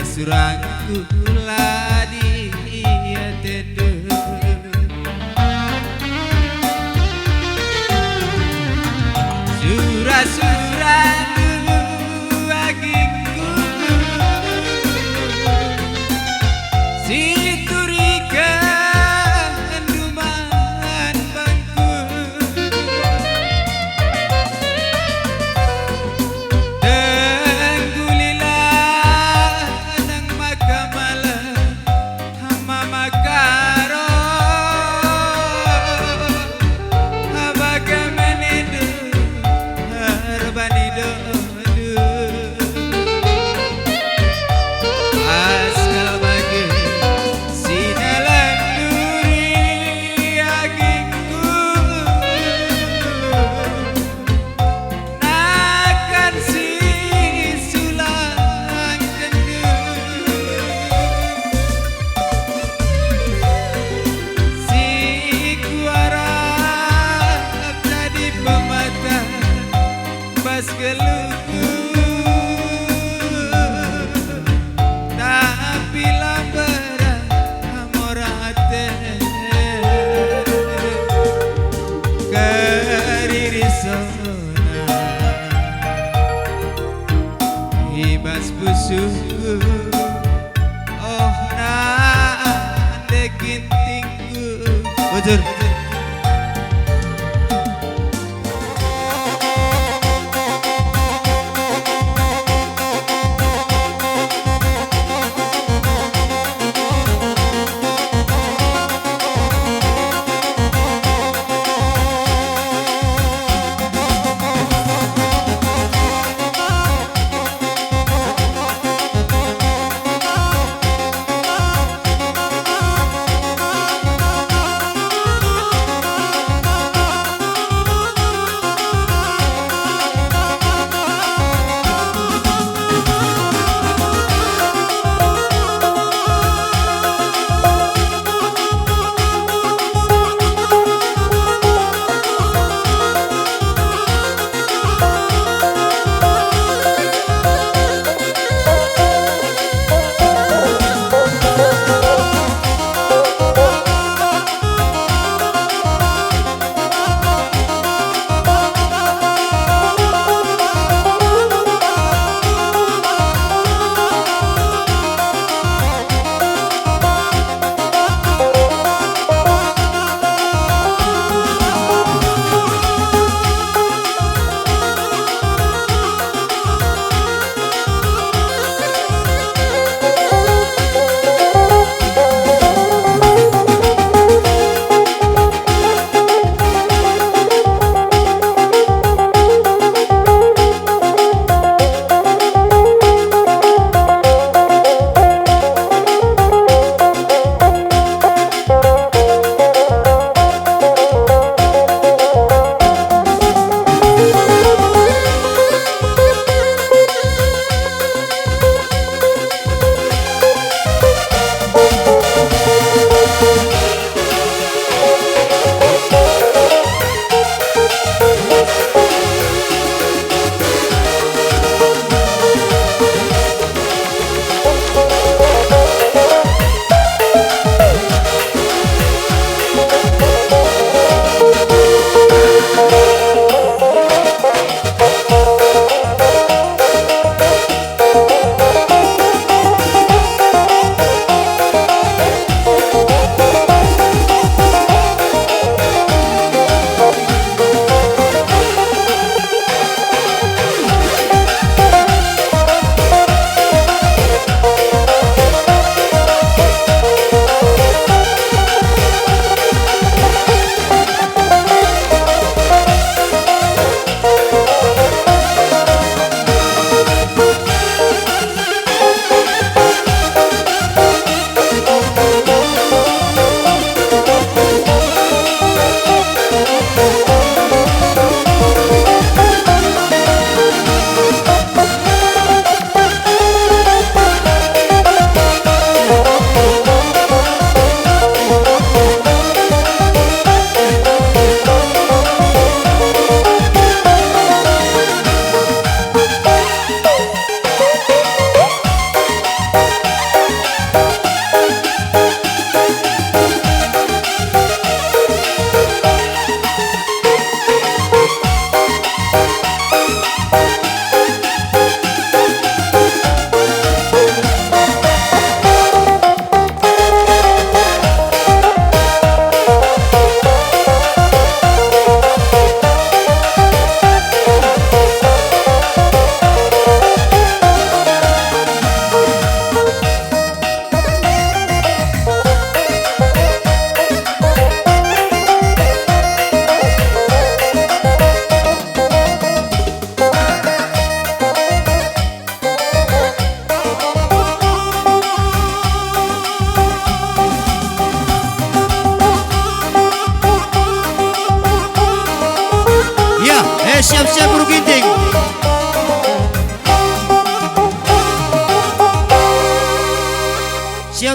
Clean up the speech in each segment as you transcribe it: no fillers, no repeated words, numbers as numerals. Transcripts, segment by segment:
surang kula dia teduh surah-surah agingku siturika enduman bangku tenggulilah nang makamala hama makaro abaga menidu harbanido askal bagi sinalan duri agingku nakan si sulang kendu si kuarap tadi pemata bas geluku tapi lambara amorate karirisona ibas busuku oh nande gintingku bujur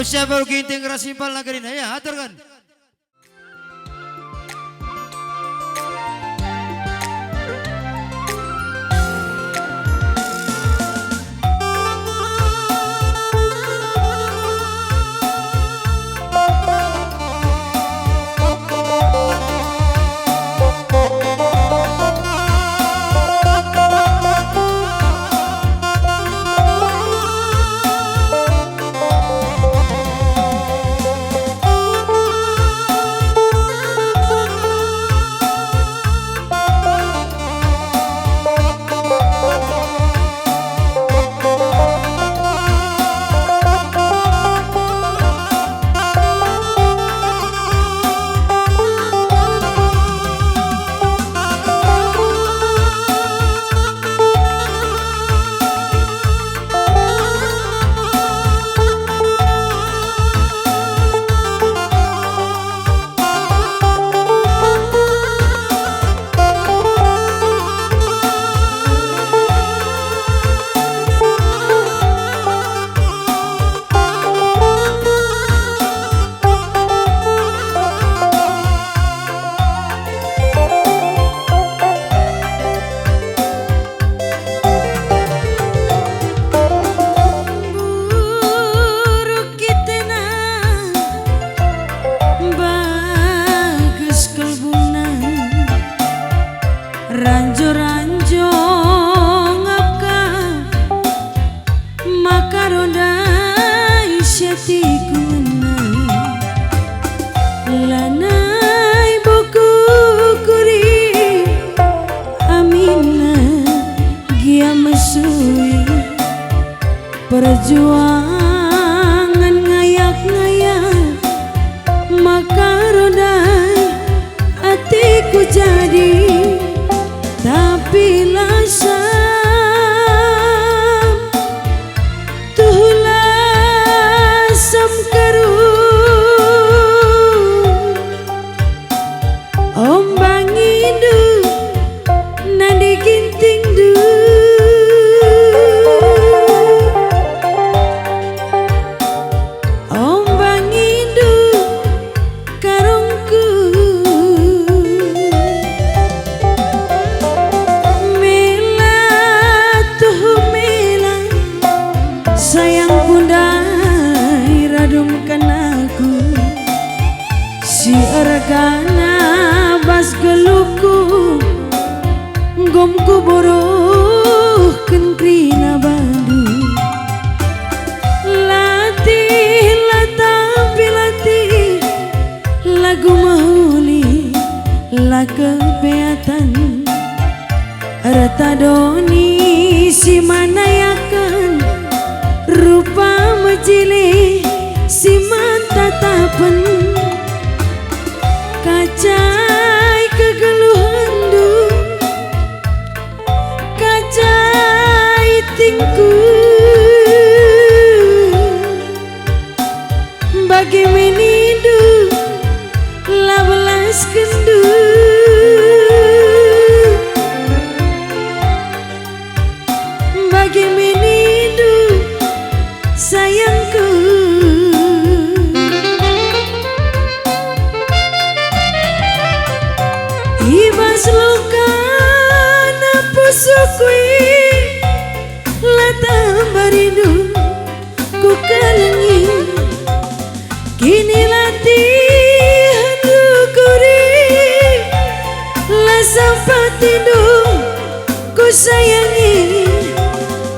Siap-siap baru ginting rasimpal nagarin ya, aturkan. Ranjo-ranjo ngapka makaroda isyatiku lanai buku kuri amina gia mesui perjuangan ngayak-ngayak makaroda hatiku jadi tapi lasam tuhulah sam karung ombang indu nadi ginting du ombang indu karungku sayang pundai radumkan aku si ergana bas geluku gomku boruh kenkrina bandu latih latapi latih lagu mahuli la kebeatan retadoni si manayakan rupa mejili si mantatapan kacai kegeluhan du kacai tingku bagi menidu labelas kendu bagi menidu sayangku ibas luka napusukui latah barindu ku kelengi kini latihan dukuri lasampat tindu ku sayangi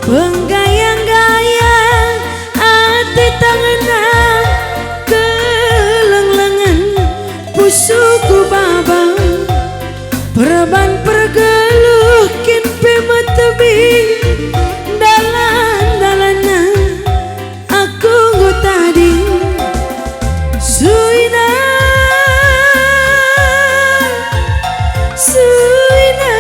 penggayang-gayang hati tangan keleng-lengan pusuku babang perban pergeluh kin pemet tebing dalan-dalana aku ngu tadi suina suina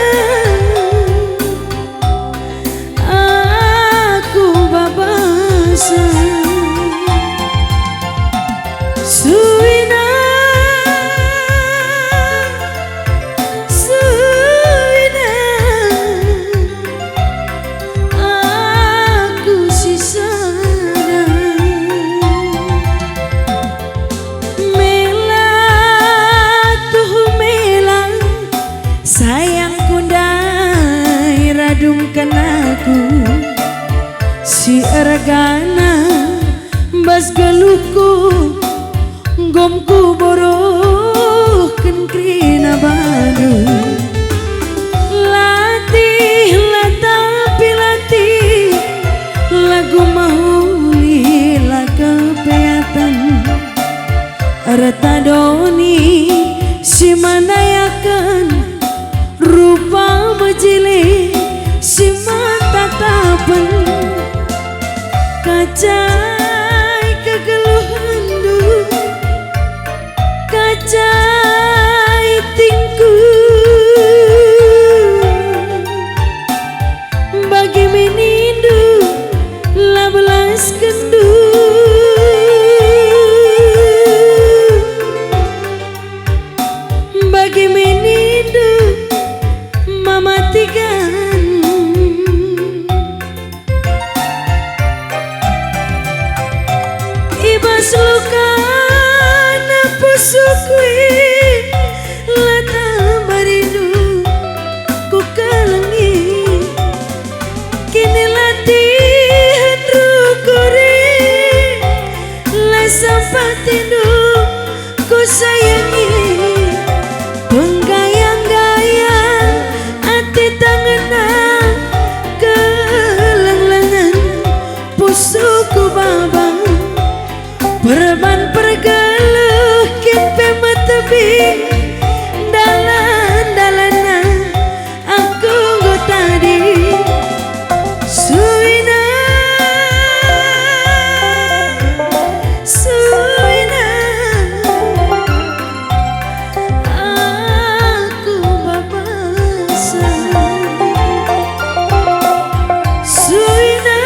kana bas geluhku gomku boroh krina badu latih latapi latih lagu mahuli laga peatan retadoni si manayakan rupa bejile si mata tapen kacai kegeluhan du kacai tingku bagi menindu labelas kendu bagi menindu mamatikan ibas luka pusukui lata barindu ku kalangi kini latihan rukuri la sampatindu ku sayangi penggayang-gayang ati tangan keleng-lengan pusuku babang perban pergeluh kimpe matebing dalan-dalanan aku go tadi suina suina aku babasa suina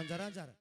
lancar-lancar.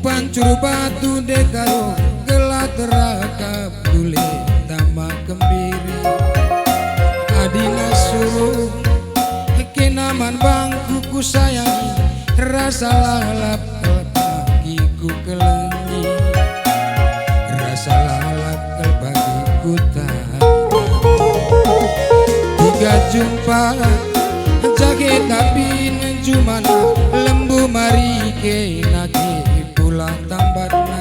Pancur batu dekaro gelat rakap dule tambah gembiri adina suruh kenaman bangku ku sayangi rasa lalap pagi ku kelengi rasa lalap pagi ku tahan tiga jumpa jaget tapi jumana lembu mari ke naki pulang tambatna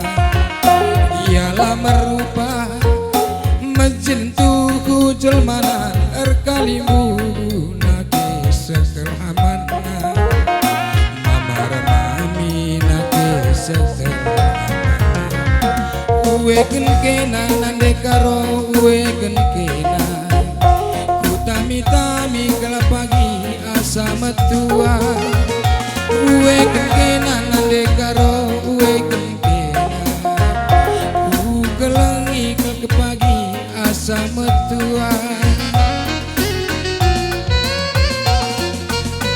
ialah merupa menjentuhku jelmana erkalimu nake sekelhamana mamar mami nake sekelhamana uweken kena nande karo uweken kena ku tami-tami kelapagi asa metua uweken kena nande karo asa metua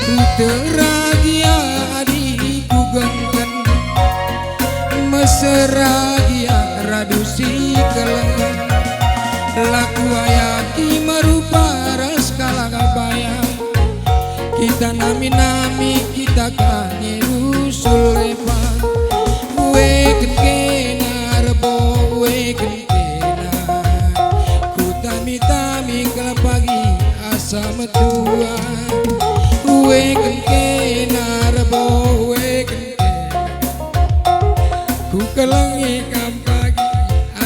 ku teragia adikku gengken meseragia radusi kelengan laku ayaki merupa ras kalang bayang kita nami-nami kita kanyeru sulepa weken kena rebo weken tami kelapagi asa metua weken kena rebo weken ku kelengi kampagi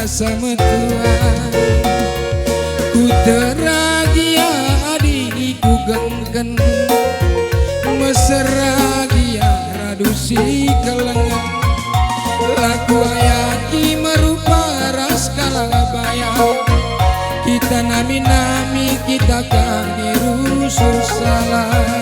asa metua ku teragia adikku gengken meseragia radusi kelengan laku ayaki merupa ras kalang bayang kita nami-nami kita kangiru salah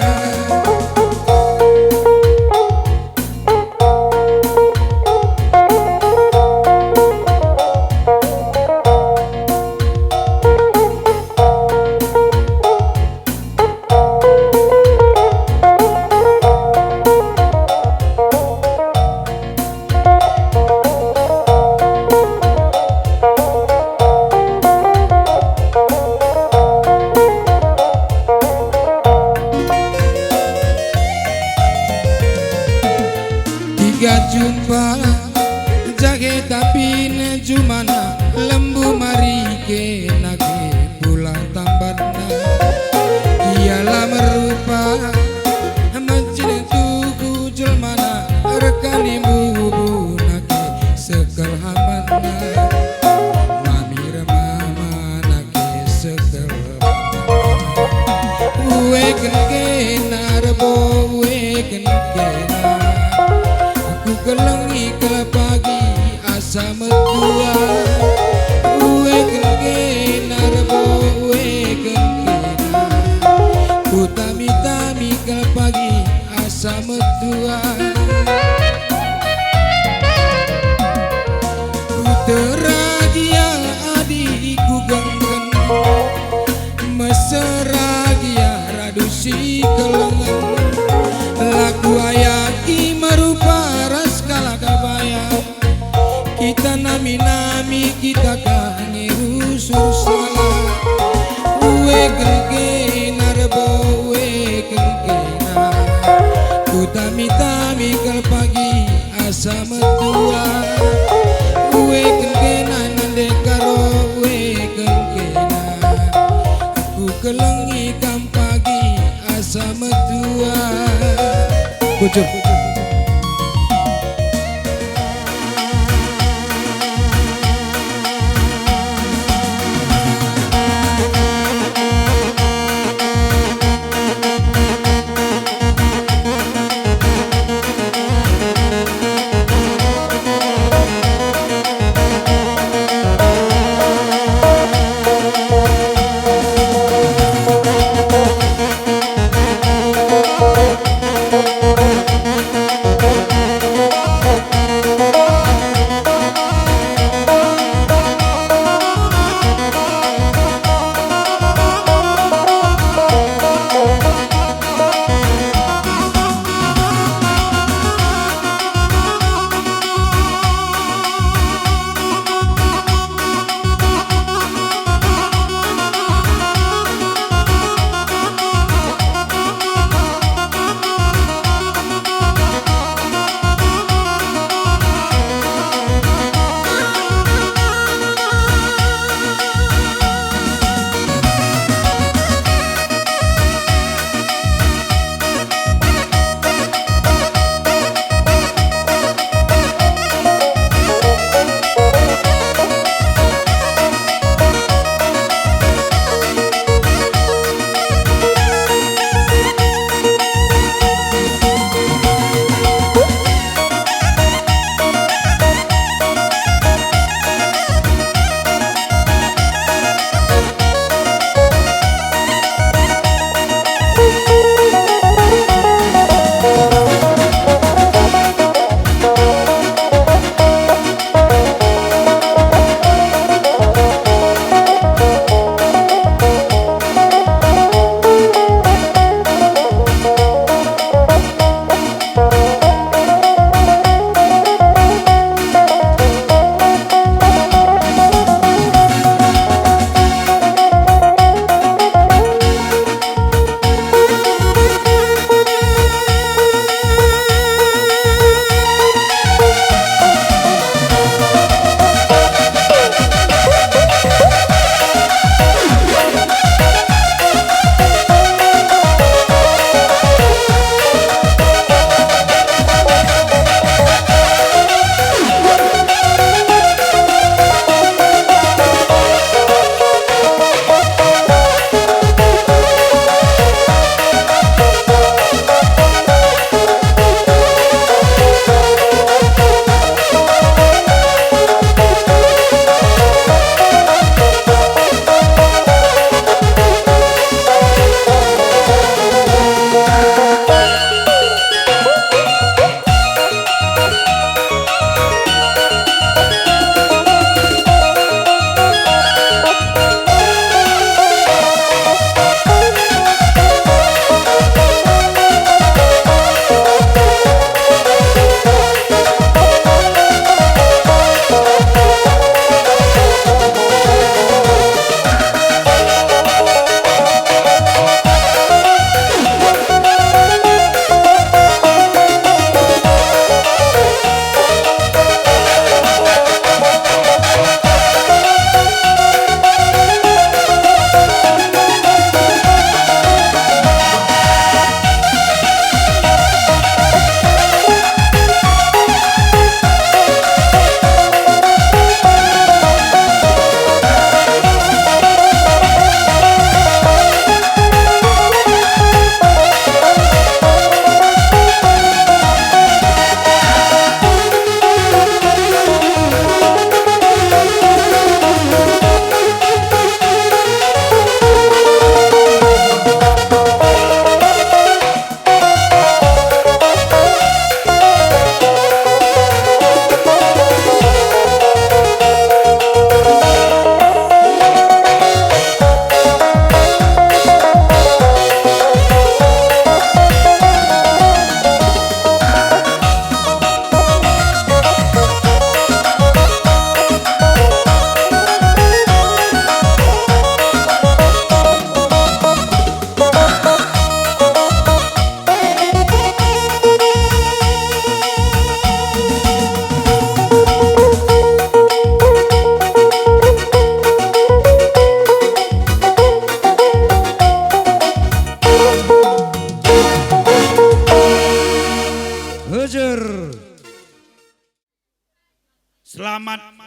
tiga jumpa jaget tapi jumana lembu mari ke nake pulang tambatna ialah merupa menjentuhku jelmana rekani bubu nake sekel hamana mami remama nake sekel weken kena rebo weken kena ku kelengi ke pagi asa medua uwe kengkena rebo uwe kengkena ku tami-tami ke pagi asa medua ku teragia adikku ganggen meseragia radusi kelengan laku ayaki merupa ras kala kabaya kita nami-nami kita kangiru susala uwe kengkena rebo uwe kengkena ku tami-tami ke pagi asa medua uwe kengkena nande karo uwe kengkena aku kelengi kam pagi asa medua Bujur.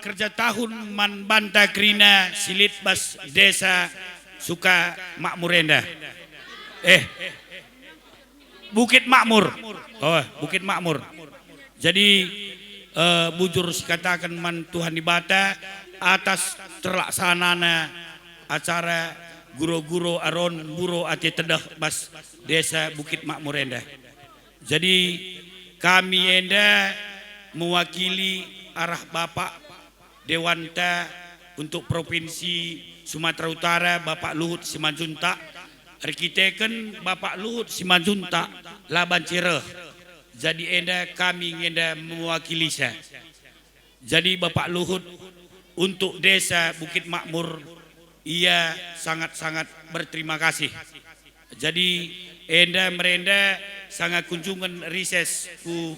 kerja tahun man banta krina silit bas desa suka makmurenda. Bukit Makmur. Oh, Bukit Makmur. Jadi bujur katakan man Tuhan dibata atas terlaksanana acara guru-guru aron buro ati tedah bas desa Bukit Makmur enda. Jadi kami enda mewakili arah Bapak Dewanta untuk Provinsi Sumatera Utara Bapak Luhut Simanjuntak, arkiteken Bapak Luhut Simanjuntak Laban Cireh. Jadi enda kami enda mewakili saya. Jadi Bapak Luhut untuk desa Bukit Makmur ia sangat-sangat berterima kasih. Jadi enda merenda sangat kunjungan rises ku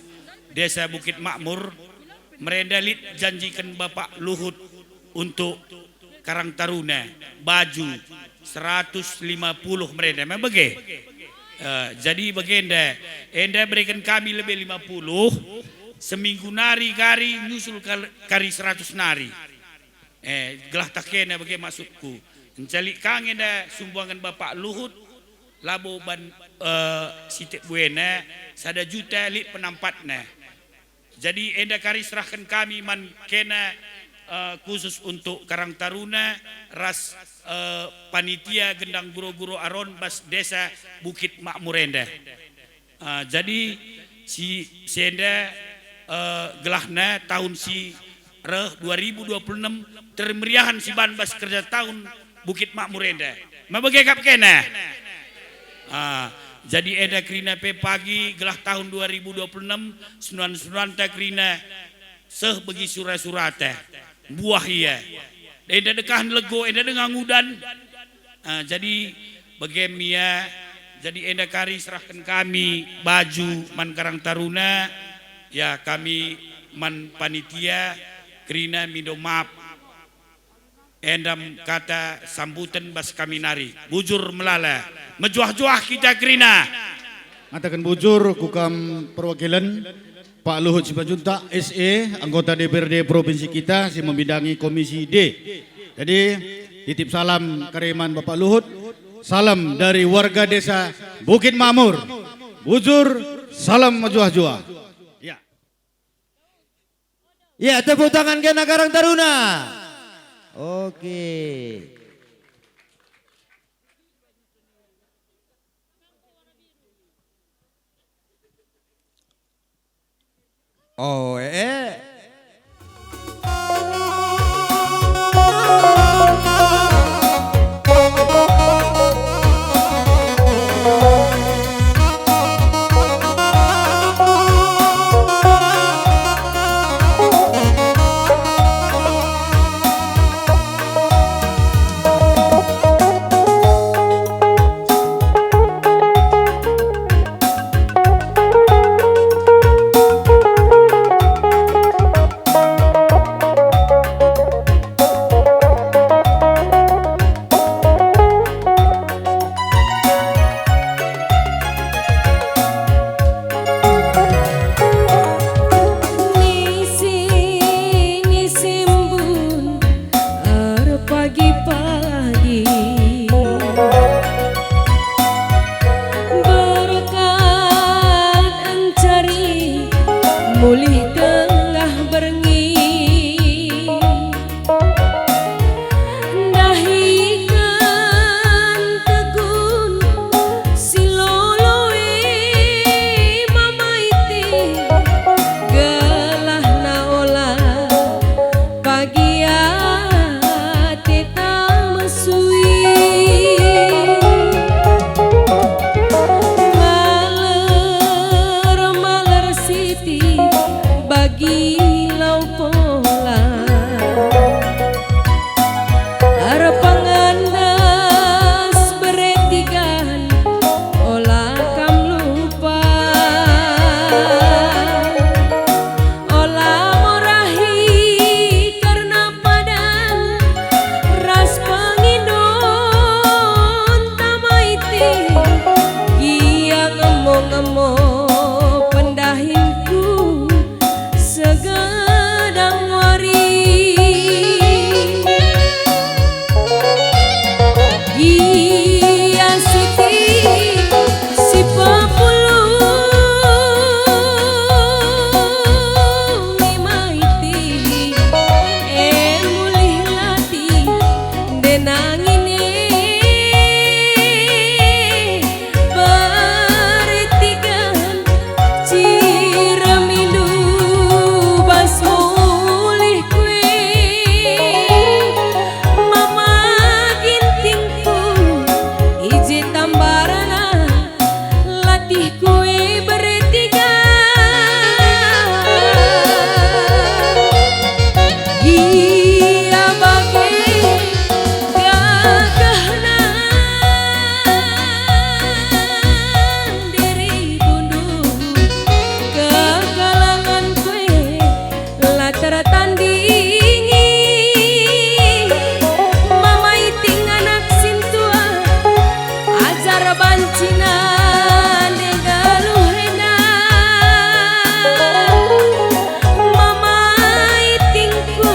desa Bukit Makmur, merenda lit janjikan Bapak Luhut untuk Karang Taruna baju 150 merenda memang bege. Jadi begenda enda berikan kami lebih 50 seminggu nari kari nyusul kari 100 nari. Gelah takena bagi maksudku mencalik kangen dah sumbangan Bapak Luhut labo ban sitik buena sada juta lit penampatna. Jadi enda kari serahkan kami man kena khusus untuk Karang Taruna ras panitia gendang guru-guru aron bas desa Bukit Makmur enda. Jadi si enda gelahna tahun si 2026 termeriahan si ban bas kerja tahun Bukit Makmur enda. Mabagekap kena. Jadi enda krina pe pagi gelah tahun 2026 sunan ta krina seh bagi surah-surata buah iya. Enda dekahan lego enda dengan ngudan. Jadi bagemia jadi enda kari serahkan kami baju man Karang Taruna ya kami man panitia krina mindo maaf endam kata sambutan bas kami nari bujur melala mejuah-juah kita krina Matakan bujur kukam perwakilan Pak Luhut Simanjuntak SE anggota DPRD Provinsi kita si membidangi Komisi D. Jadi titip salam kiriman Bapak Luhut, salam dari warga desa Bukit Makmur. Bujur, salam mejuah-juah. Ya, tepuk tangan kena Karang Taruna. Oke. Oh, Olah murahi karena pada Ia bagai gagahna diri bundu kekalangan kue latar tandingi mama iting anak sintua ajar bancina negaluhena mama itingku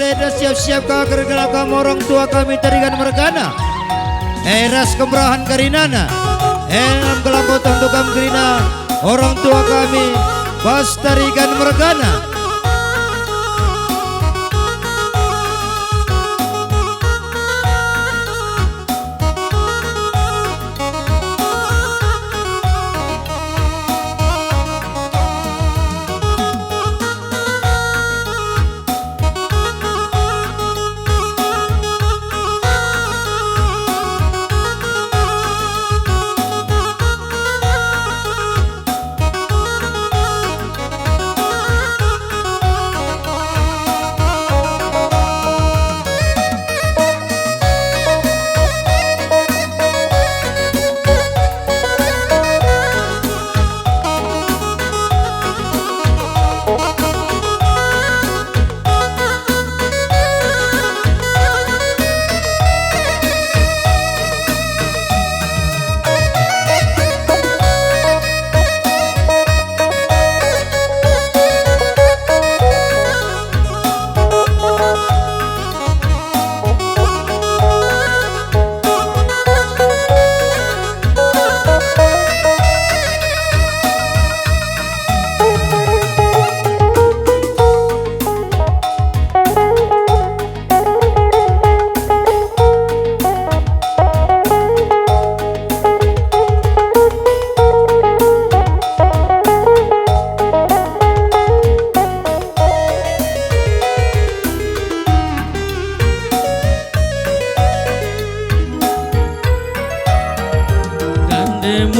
Reda siap-siap kakak kamu orang tua kami tarikan mergana. Eras kemerahan karinana. Enam kelangkotang tukam kerina orang tua kami pas tarikan mergana.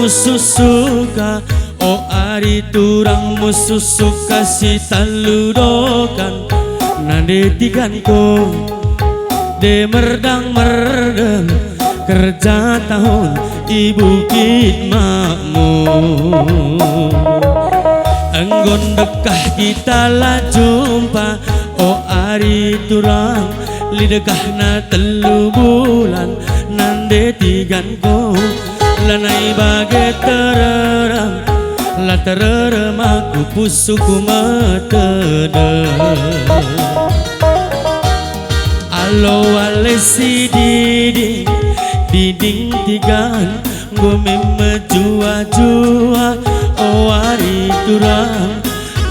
Musuh suka oh ari turang musuh suka si taludokan nande tiganku de merdang merdem kerja tahun di Bukit Makmur enggon dekah kita lah jumpa oh ari turang lidekah na telu bulan nande tiganku lanai bagai tererang la tererem aku pusuku metede alo wale si diding diding tigan gome mejua-jua oh hari turang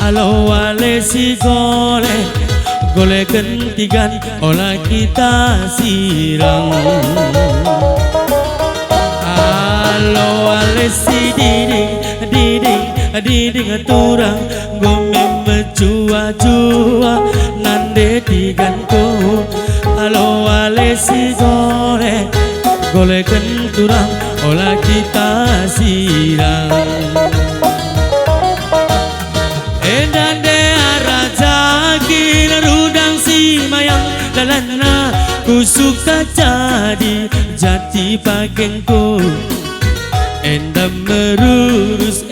alo wale si gole gole kentigan olah kita sirang alo wale si diding diding diding turang gome mejua-jua nande tiganku alo wale si gole gole kenturang olah kita sirang endande arajaki rudang si mayang dalana ku suka jadi jati pakengku endam merurus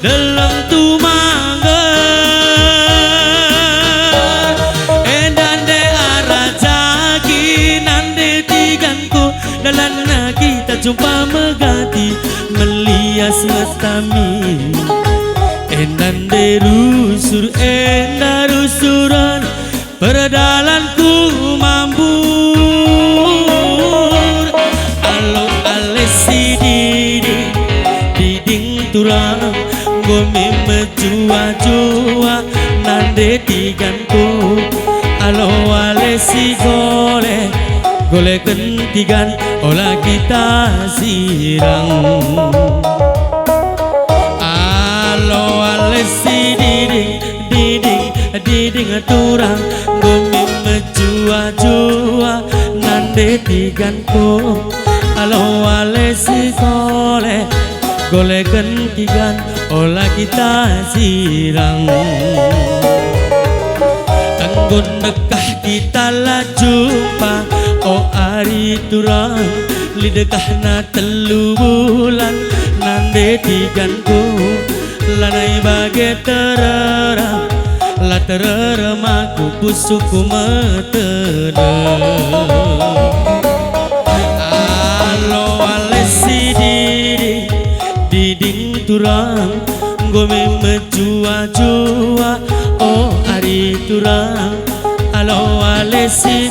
dalam tumangga endande arajaki nande tiganku dalana kita jumpa megati melias matami endande rusur endarusuran perdalanku mambur alo alesi diding turang gome mejua-jua nande tiganku alo alesi gole gole kentigan olah kita sirang alo alesi diding turang gome mejua-jua nande tiganku alo alesi gole gole kentigan olah kita sirang enggon dekah kita lah jumpa oh ari turang lidekah na telu bulan nande tiganku lanai bagai tererang la tererem aku pusuku metede alo alesi diding turang gome mejua-jua oh ari ari turang alo alesi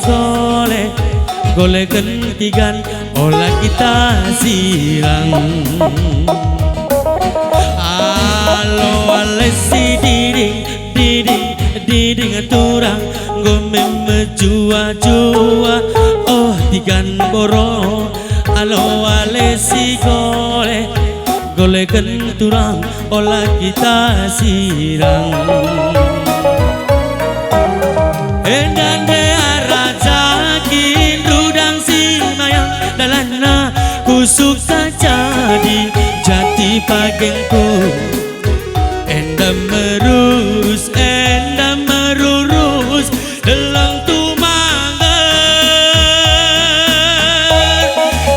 gole gentigan olah kita sirang alo alesi diding turang gome mejua oh tigan boro alo alesi gole kenturang olah kita sirang endan de raja kin rudang si mayang dalana kusuk saja di jati pagengku endam merurus delang tumangger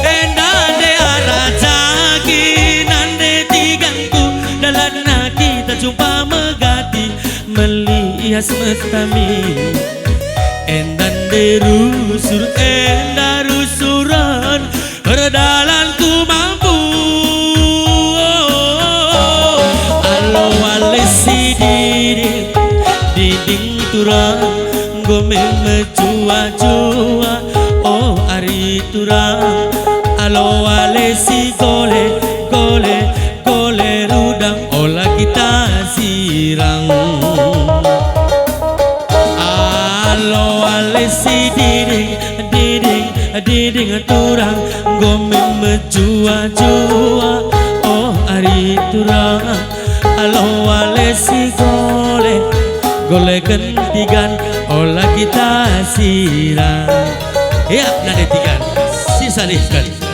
endan de raja kin ande tigangku dalana kita jumpa megati melihat metami endan darusuran berdalanku mampu alo alesi diding turang gome mejua oh ari turang alo alesi gole rudang olah kita sirang alo alesi diding turang gome mejua oh ari turang alo alesi gole gentigan olah kita sirang ya nade tigan sisa sekali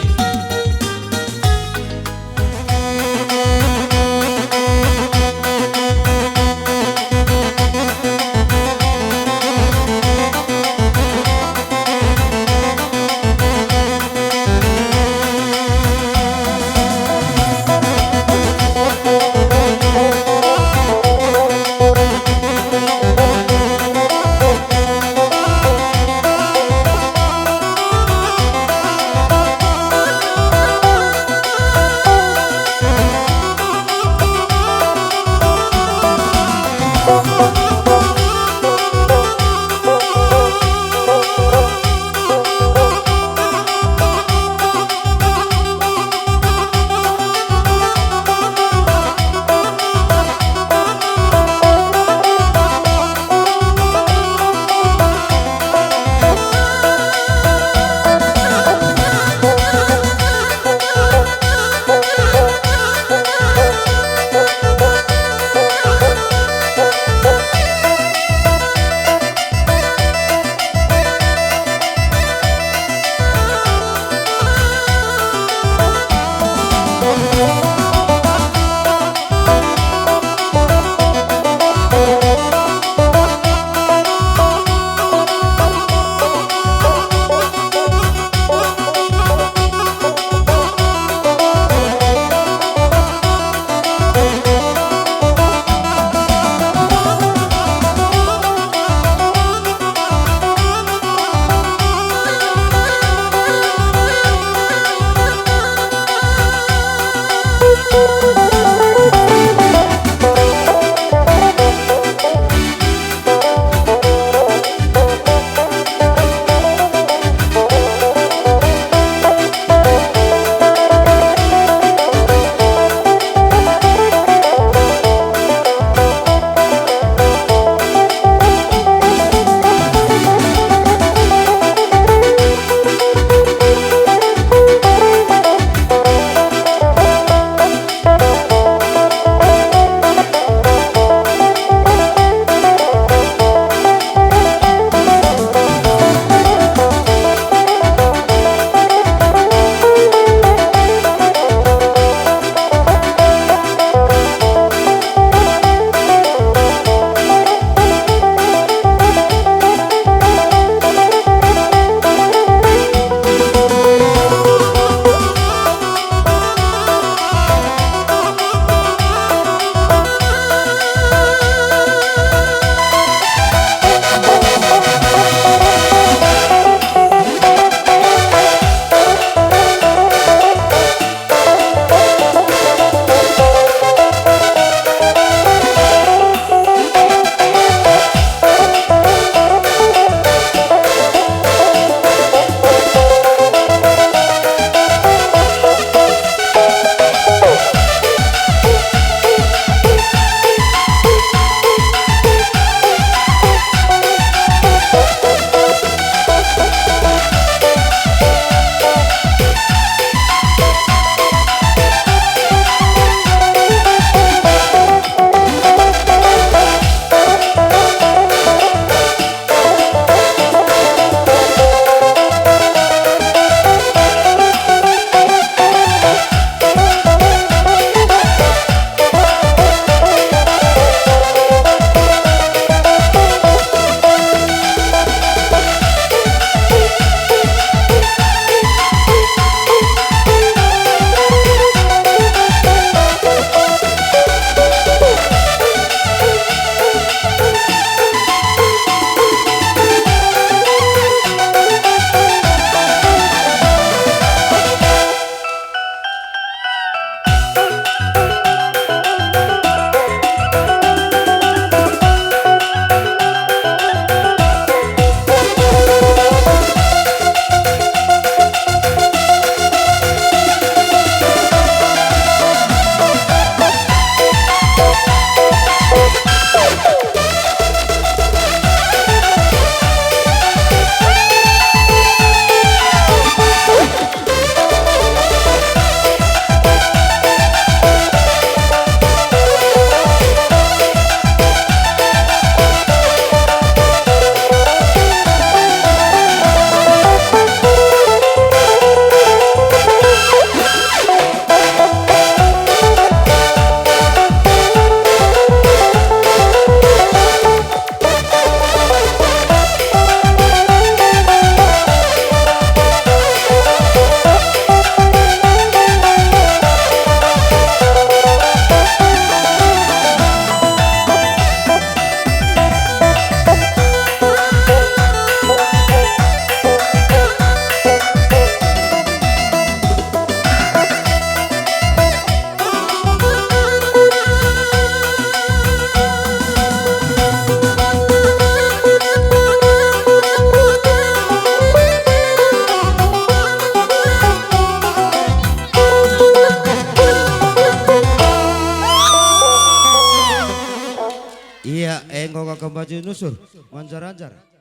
kakak baju nusur manjar-anjar.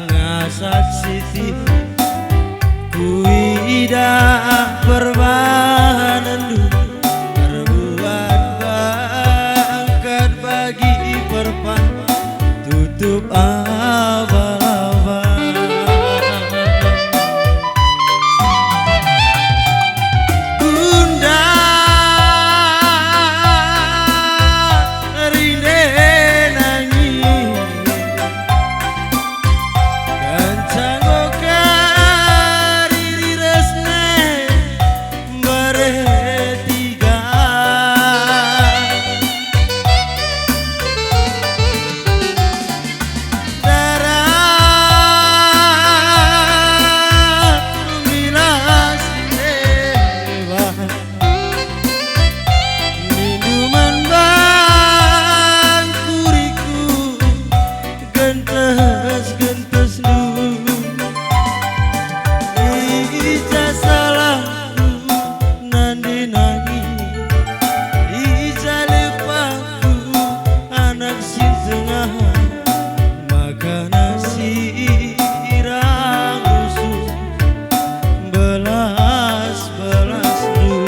ngasat siti kuida perbanan terbuat bangkat bagi perpan tutup abal-abal bunda rinde nangis kancang kariri resne beretiga darah milas dewa minuman bangkuriku gentes-gentes lu ija salahku nandi nangi ija lepaku anak si tengah makan nasi irang usuh belas-belas lu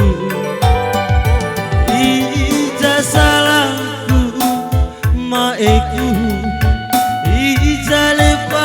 ija salahku maeku ija lepaku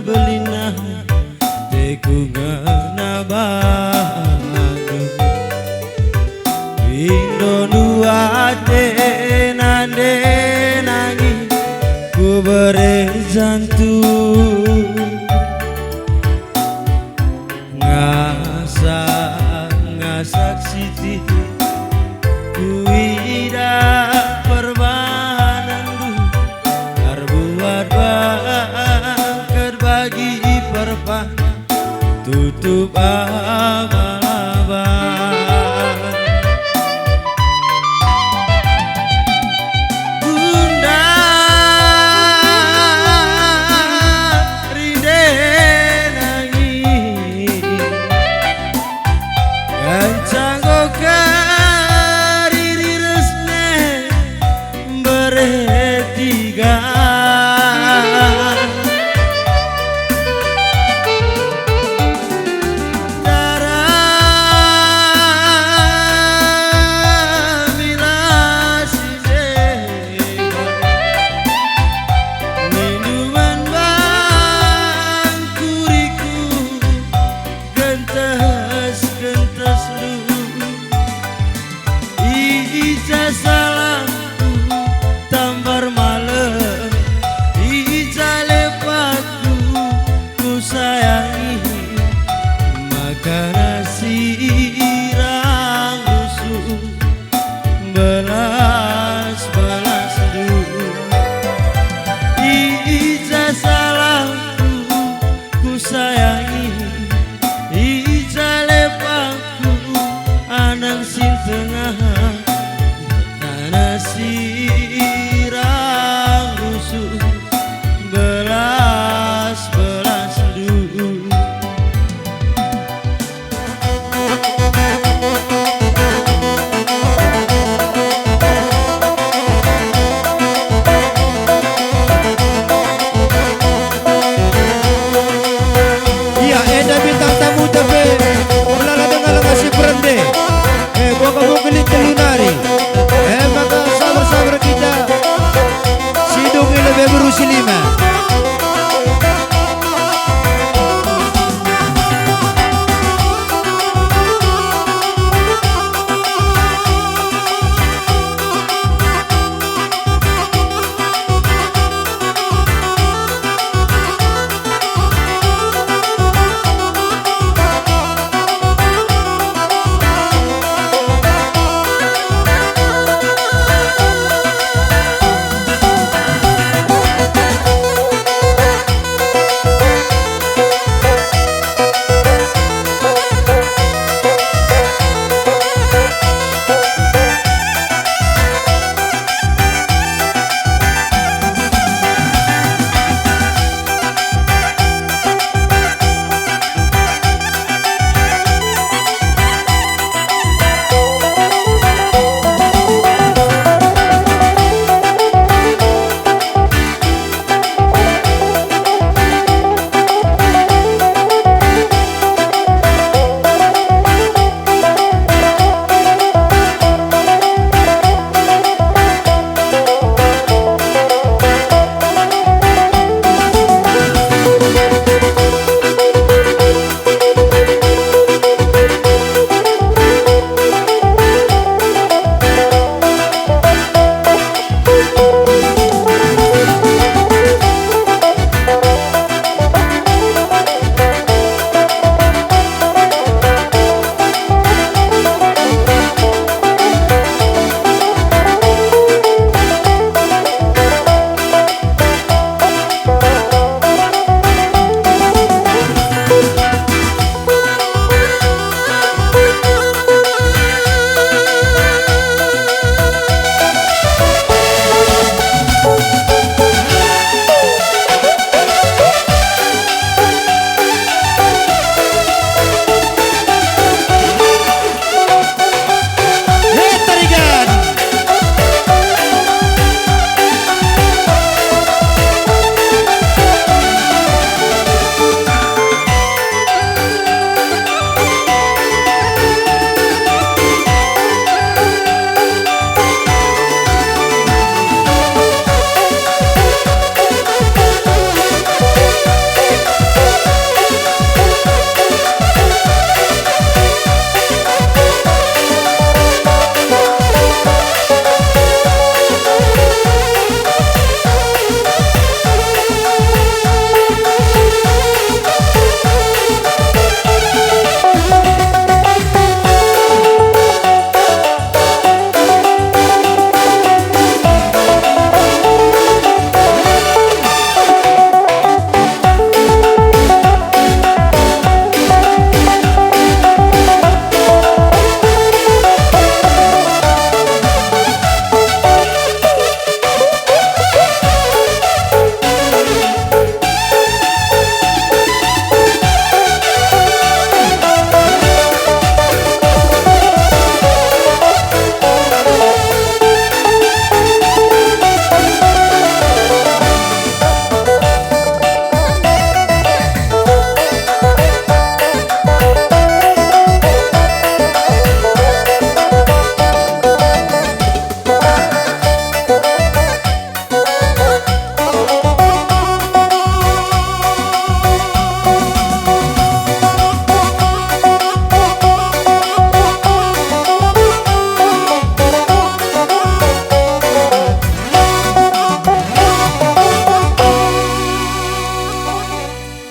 belina tekungan abadu Indo nuate nande nangi ku berjantung ngasak siti kuida perbanandu arbuat bangker bagi perpan tutup abal-abal Bunda rinde nangis Kancanggo kariri resne beretiga Darah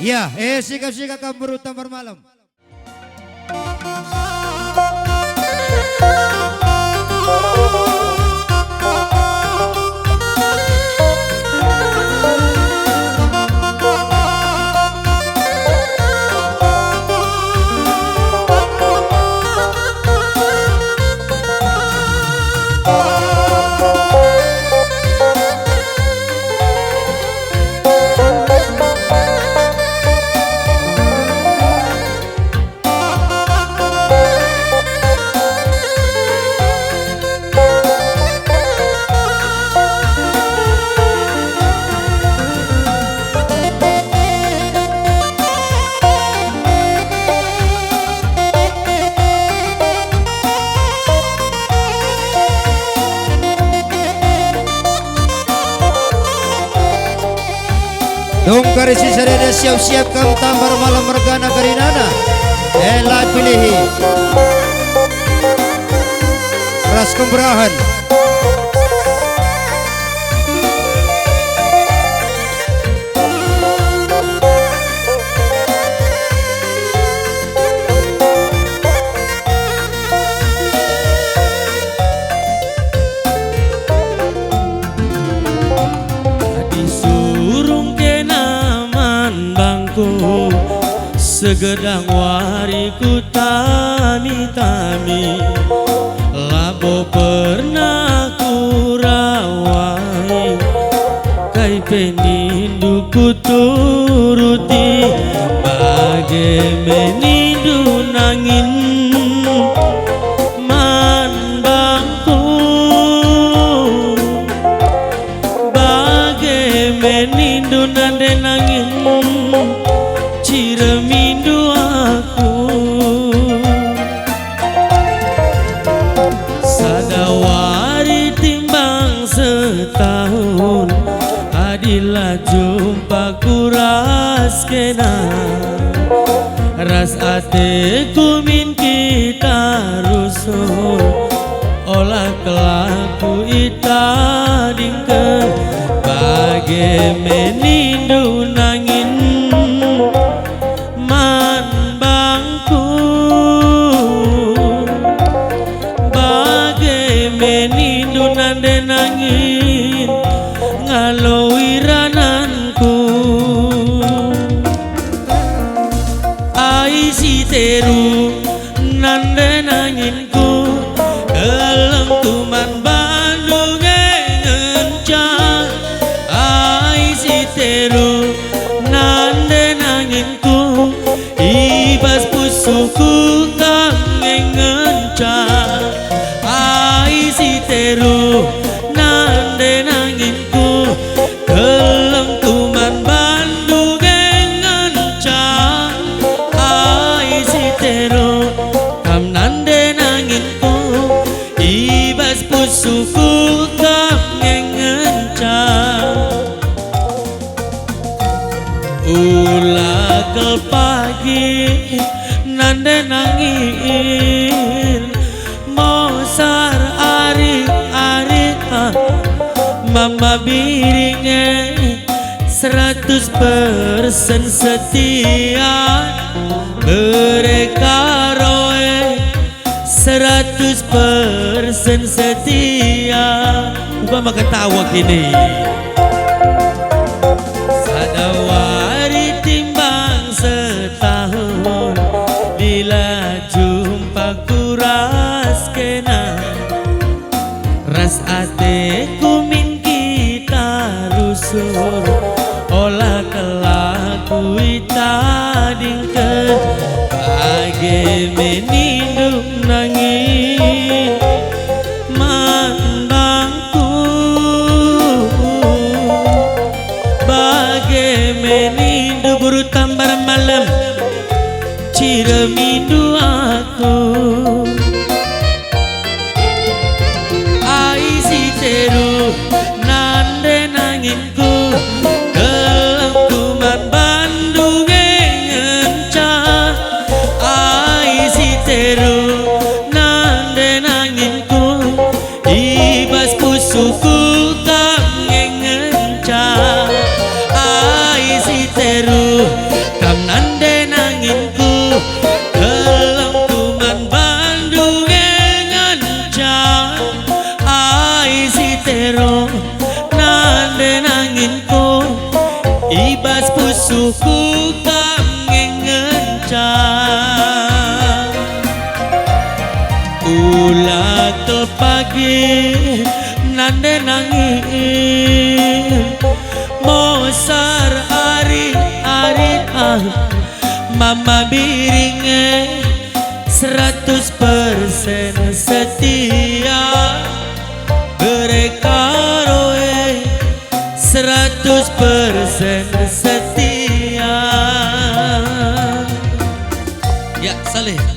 Ya, sikap-sikap kamu tambar malam. Dong karisi sarada siap-siap kamu tambar malam mergana karinana. Elah pilihi ras kemberahan. Segedang wariku tami-tami labo pernah ku rawai kai penindu ku turuti bagai menindu nangin man bangku bagai menindu nande nangin ciremindu aku sadawari timbang setahun adilah jumpa ku ras kena ras ateku min kita rusul olah kelaku ita dingke bagai menindu nangin man bangku bagai menindu nande nangin ngalo wirananku ai si teru nande nanginku kelem tuman Bandung ngencang ai si teru nande nanginku ibas pusuku kang ngencang ai si teru nande nanginku kelem tuman Bandung ngencang ai si teru kam nande nanginku ibas pusuku kang ngencang ulah ke pagi nande nangin mosar ari mama biringnya 100% setia mereka roe 100% setia upama ketawa kini sadawari timbang setahun bila jumpa ku ras kena ras ateku min kita rusul olah kelaku ita dingke bagai menindung nangin man bangku bagai menindu buru tambar malam ciremindu aku ai si teru nande nanginku kelem kuman Bandung ngencang ai si teru nande nanginku ibas pusuku kang ngencang ai si teru suku kami ngencang ulah pagi nande nangin mosar ari mama biringe 100% setia berekaroe 100% setia. Ya Saleh.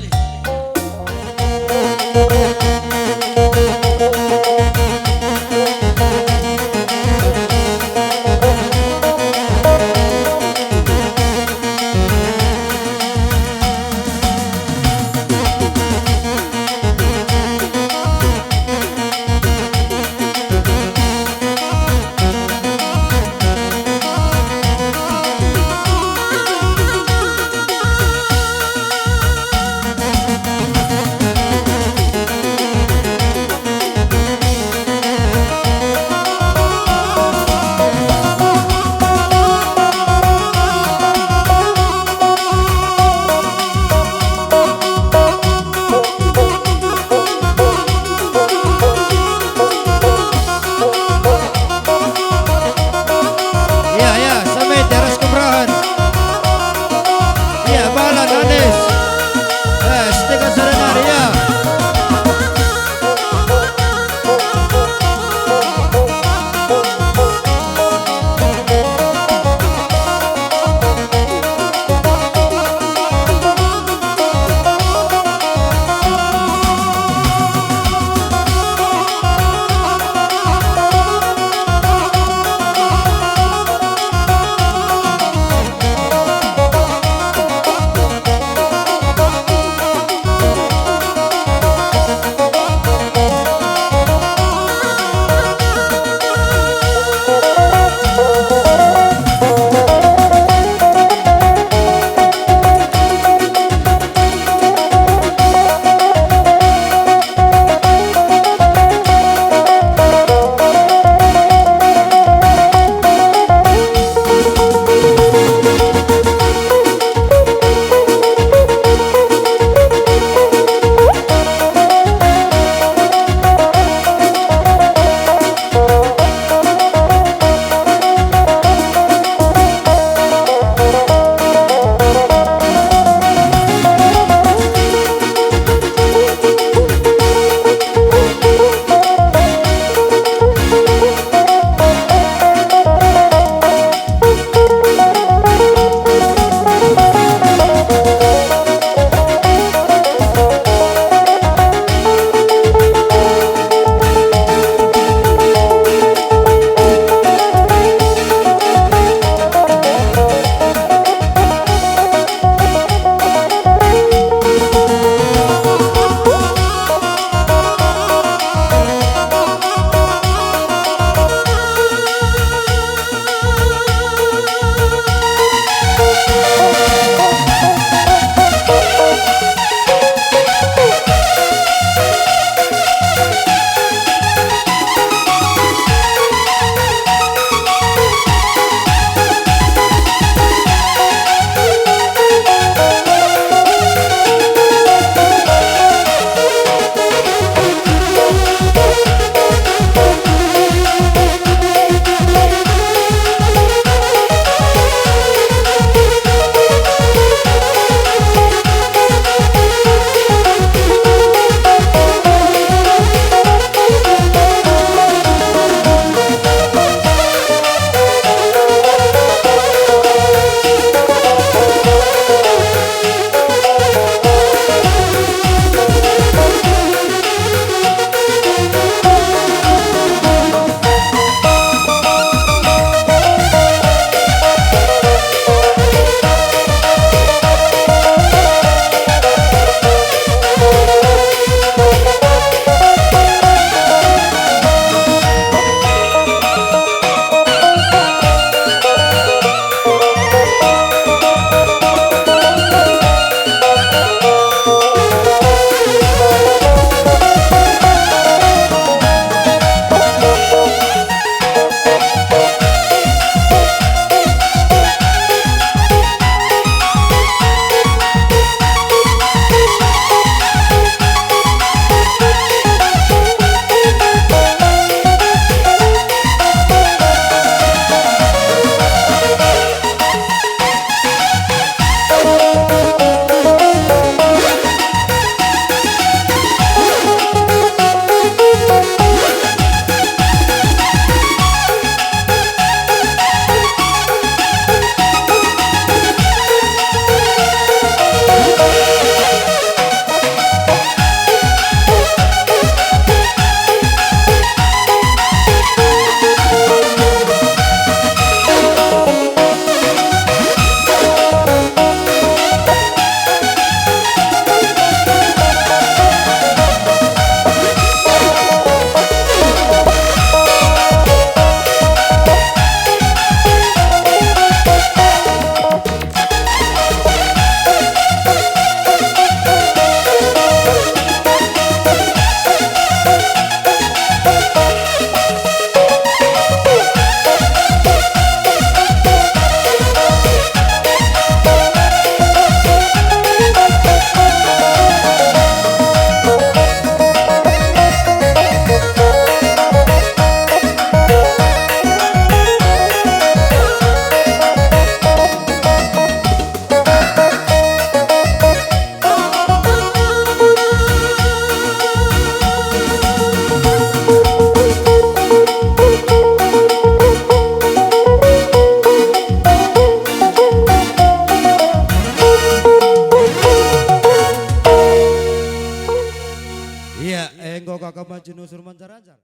tua kami Junusur Mancar-ancar.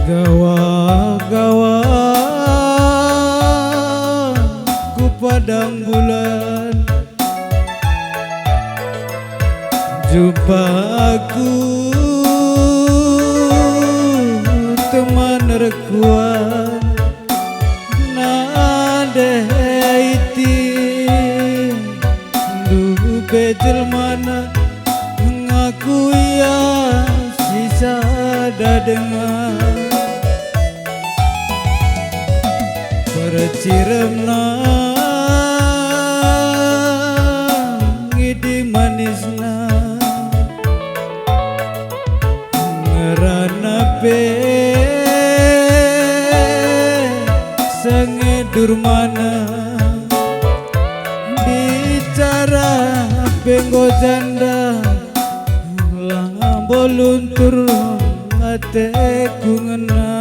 Gawa-gawa ku padang bulan, jumpa aku teman rekuan nade iti du bejel mana ngaku ya sisa dadengan Perciremna ngidi manisna ngerana pe sangedur mana bicara penggo janda lang boluntur ateku ngena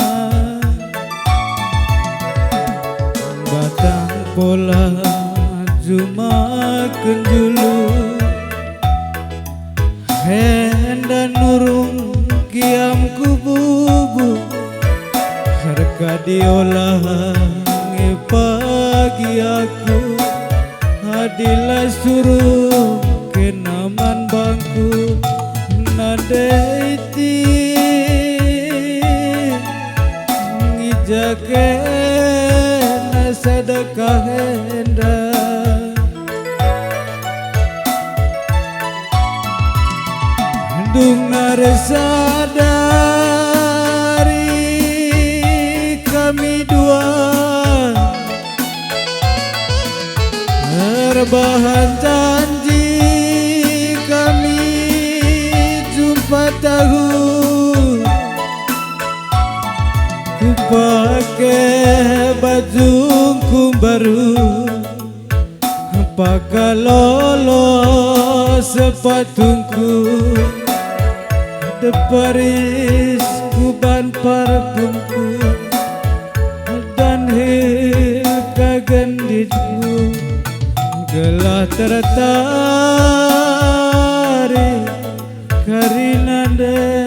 batang pola cuma kenjulu henda nurung kiam kububu harga diolah pagi aku adilah suruh kenaman bangku nadeiti ngijake sedekah hendak dung sadari kami dua berbahan janji kami jumpa tahu ku pakai baju baru pakai lolos sepatuku deparis kuban parfumku dan hil kagenditku gelah tertarik karina de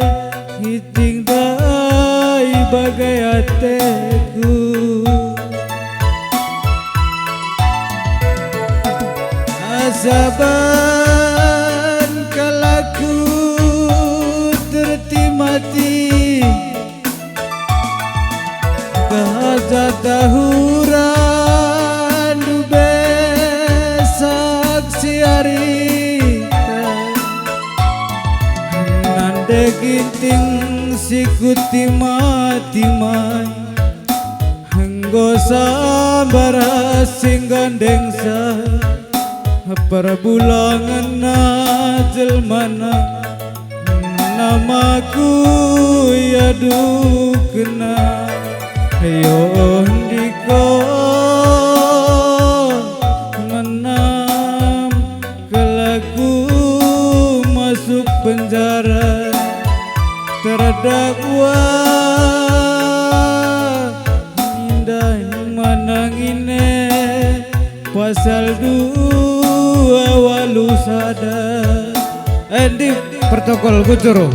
hiting dai bagai ateku saban kalaku tertimati gajah tahuran besak siari nande ginting sikuti mati mai hanggo sabar sing gandeng sa perbulangan najel mana namaku ya dukena yo ndiko menam kelaku masuk penjara terdakwa indah manangine pasal 2 walu sadar Endi protokol Kucuru.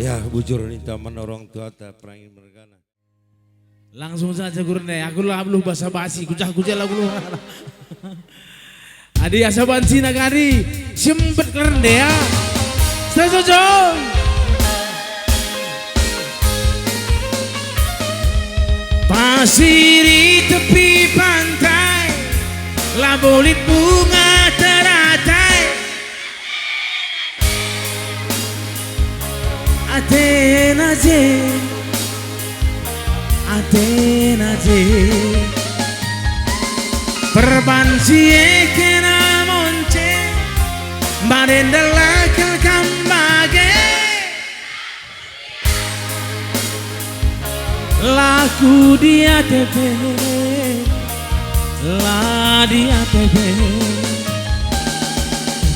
Ya bujur ni taman orang tua tak perangin mergana. Langsung saja gurne, aku lah belum basa basi, kucah lagu lu. Adi asa banci nagari, sempet keren deh ya. Setuju. Pasir di tepi pantai, labolit bunga teratai. Athena je perbanci kena monce barendala kambage laku dia tepe la dia tepe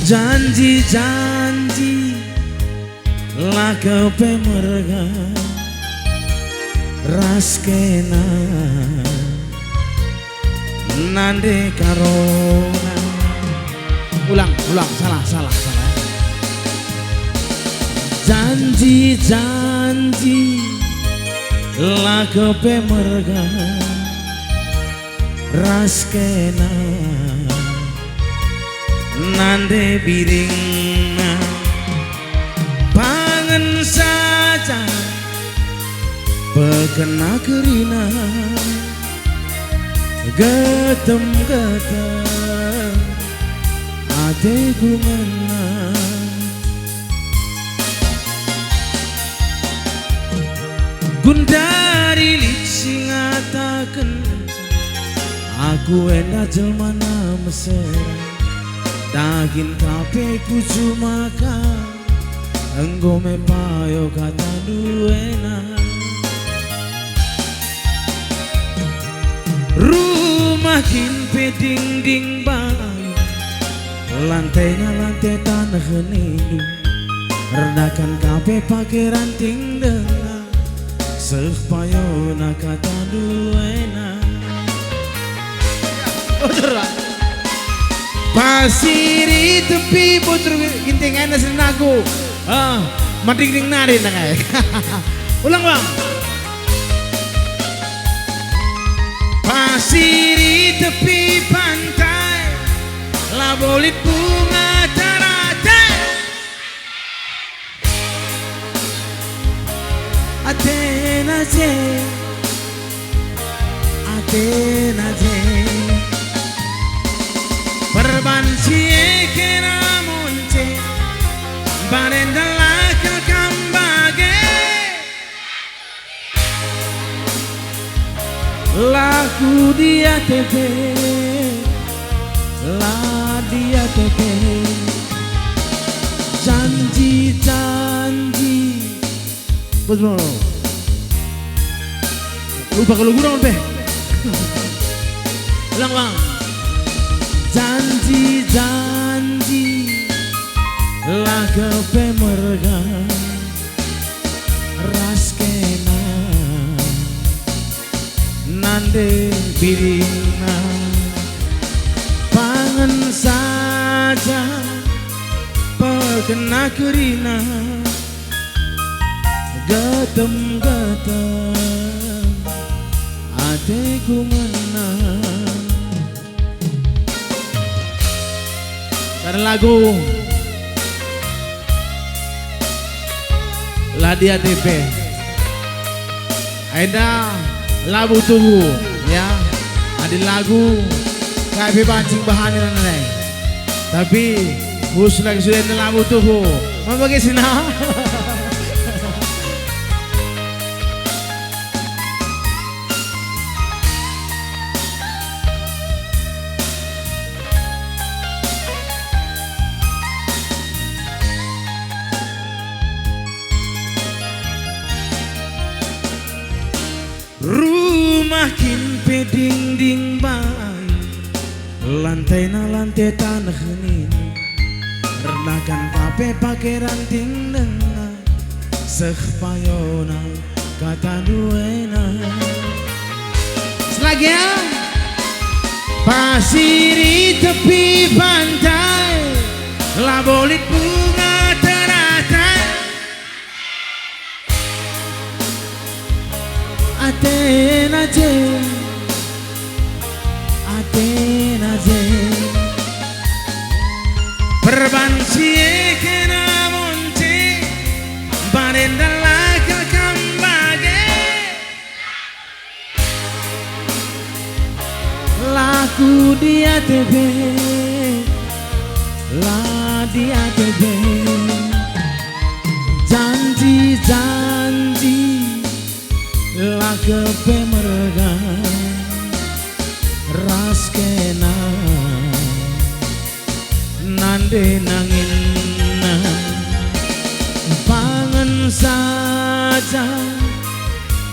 janji la kepe merga raskena nande karona ulang salah janji la kepe merga raskena nande biringna pangen saja pekena kerina getem ate gumana gundari licing ataken aku enda jelmana mesera daging kape kucu makan enggo me payo kata duena rumah kimpe ding bayu lantainya lantai tanah henindu redakan kape pakai ranting dengar sepayona kata duena pasir di tepi puter ginting enak senaku mading nari nangai ulang bang pasir di tepi pantai labolit bunga teratai Athena je perbanci kena monce barendala kambage laku dia tepe janji betul lupa kalau gurau be ulang bang janji lah kepe merga raskena nande birina pangan saja pekena kerina getem ateku menang. Ada lagu Ladia TP ada lagu tunggu ya ada lagu kayak pancing bahan ini tapi khusus lagi sudah ada lagu tunggu mau bagi sini rumah kimpe ding bayu lantai tanah ini renakan kape pakai ranting dengar sekpayona kata duena selagi ya pasir di tepi pantai labolit bunga teratai Aten aja Perbanci kena monci Barendala kekambage Laku dia tebe La dia tebe Janji La kepemergan Ras kena Nande nangin Pangan saja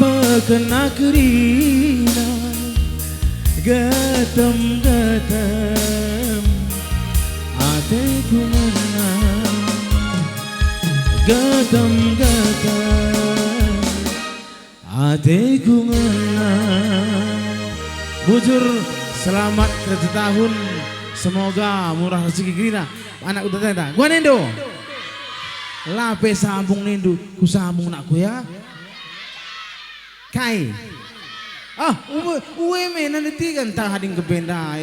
Pekena kerina Getem Ate kumenang Getem Ate kumenang Bujur selamat kerja tahun. Semoga murah rezeki Grina. Anak udah tenda. Gua Nendo. Lape sambung Nendo. Ku sambung nakku ya. Kai. Uwe menan ditigan tang hading ke benda.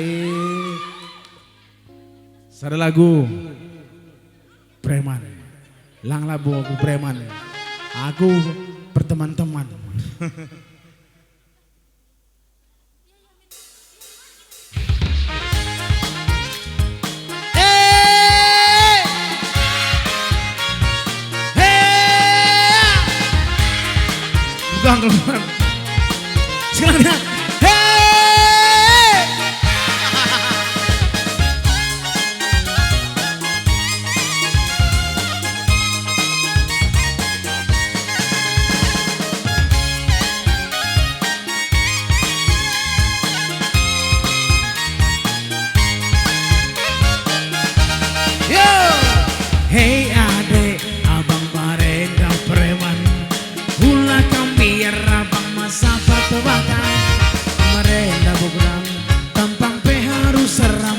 Sada lagu preman. Lang labu aku preman. Aku berteman-teman. Sekarang dia hey yo hey adek abang barenda preman hula kambir abang masa pertobatan merenda bugram tampang pe harus seram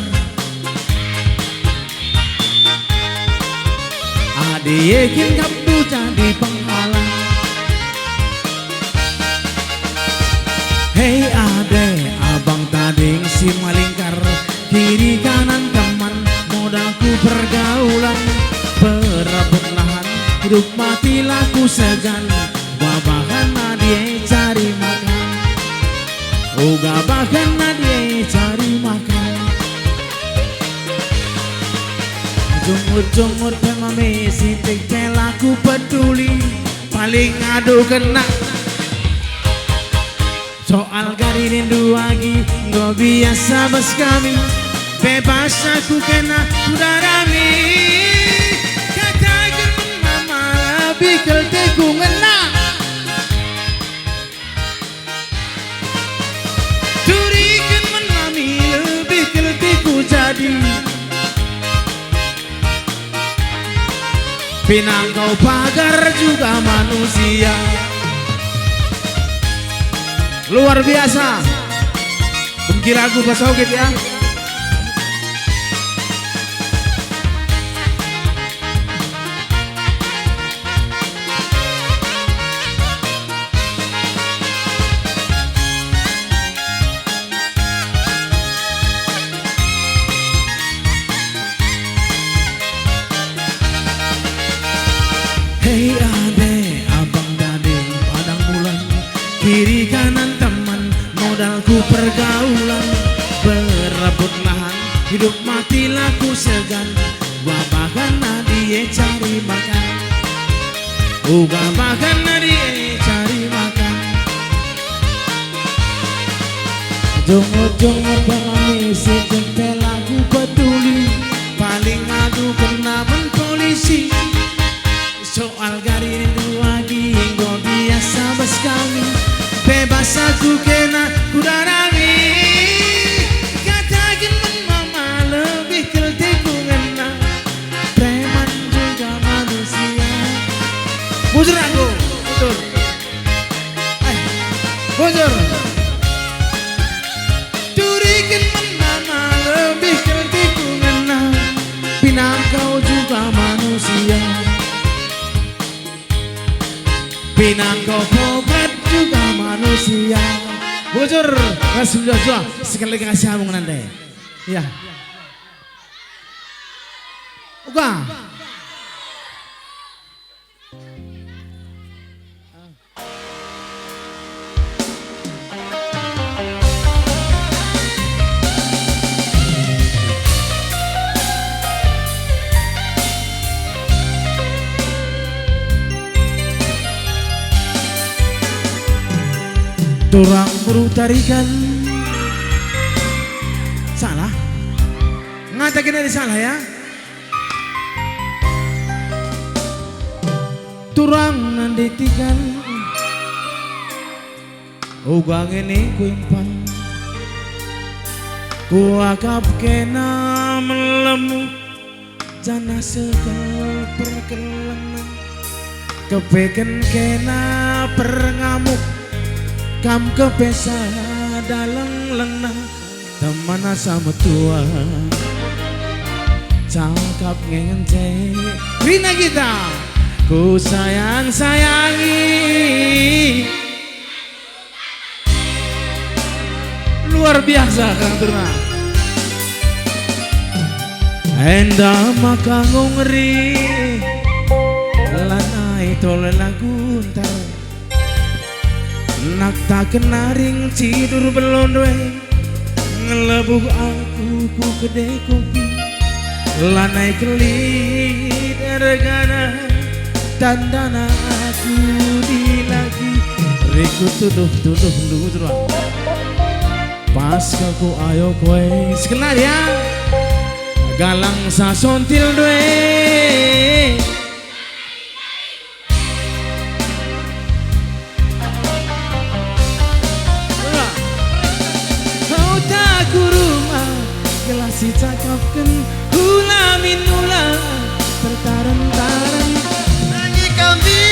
adiekin kabdu jadi penghalang hey ade abang tading si malingkar kiri kanan teman modalku pergaulan berebut lahan hidup mati laku segan wabahan adie cari makan uga bahkan adie cari makan Jumut-jumut pemame sintik laku peduli paling adu kena soal gari rindu lagi gak biasa bas kami bebas aku kena udarami katakan mama lebih kelteku ngena curikan menami lebih kelteku jadi pinang kau pagar juga manusia luar biasa benci lagu bahasa Oget ya hey ade abang dading padang bulan kiri kanan teman modalku pergaulan berebut lahan hidup mati laku segan wabahan adie cari makan uga bahkan adie cari makan jonggot-jonggot pemami sintik laku peduli paling adu kena men polisi soal gari rindu lagi gak biasa bas kami bebas aku kena kudarami katakan mama lebih kelteku ngena preman juga manusia bujur aku betul bujur curikan mama lebih kelteku ngena pinang kau juga manusia Pinangko obat juga manusia. Bujur, kasih Joshua, sekali lagi kasih abang nanti. Ya. Oke. Turang berutarikan salah ngatakin ada salah ya. Turang nanditikan ugang ini kuimpang kuakap kena melemu jana sekal perkelengan kepeken kena perngamuk kam kepesa dalang lenang temana sama tua cakap ngente Rina kita ku sayang sayangi luar biasa Kang Turna enda maka ngongri lanai tole lagu ntar nak tak kenaring tidur belondwe ngelebuh aku ku kedai kopi lanai kelih dergana dandana aku di lagi rikut tuduh dulu pas aku ayo kowe sekenar ya galang sasontil dwe si cakapkan hula minula tertaran-taran Nani kami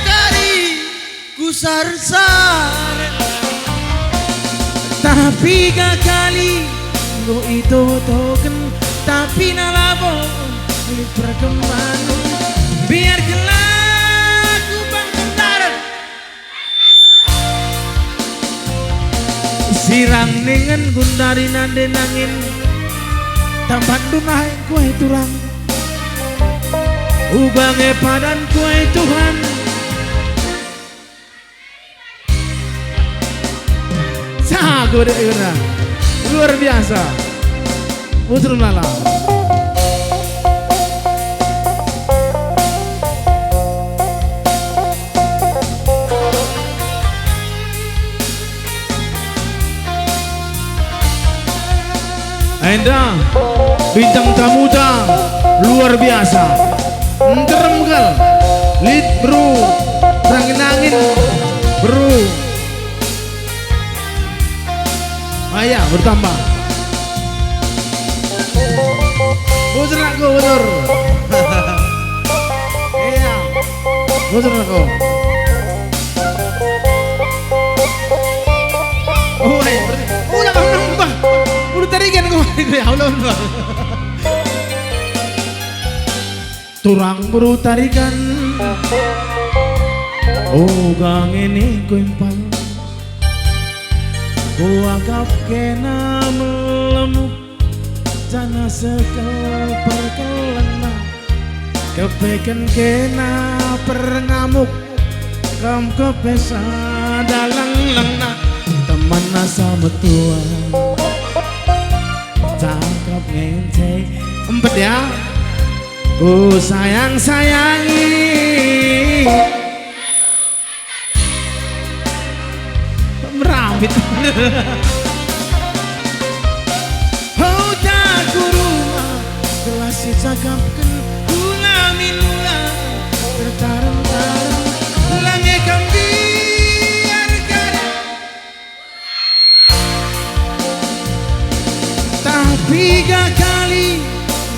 kari kusar-sar tapi kali go itu token tapi nalabo milik perkembangan biar kelaku bang tentaran sirang dengan gundari nande nangin tampan dunah kue turang ubange padan kue Tuhan sago deh orang luar biasa putra malam Enda bintang tamu luar biasa ngeremgal lead bro angin bro ayah bertambah bujur aku bujur iya bujur aku udah kamu nambah udah tarikan aku ya Allah turang berutarikan gang ini kuimpal ku anggap kena melemu jana sekal perkelena kepeken kena perngamuk kam kepesa dalang lena teman sama tua cakap ngente empet ya ku sayang-sayangi merambit oh tak kuruma gelas si cakapkan gula minula tertarang-tarang lange kambiar kada tapi gak kali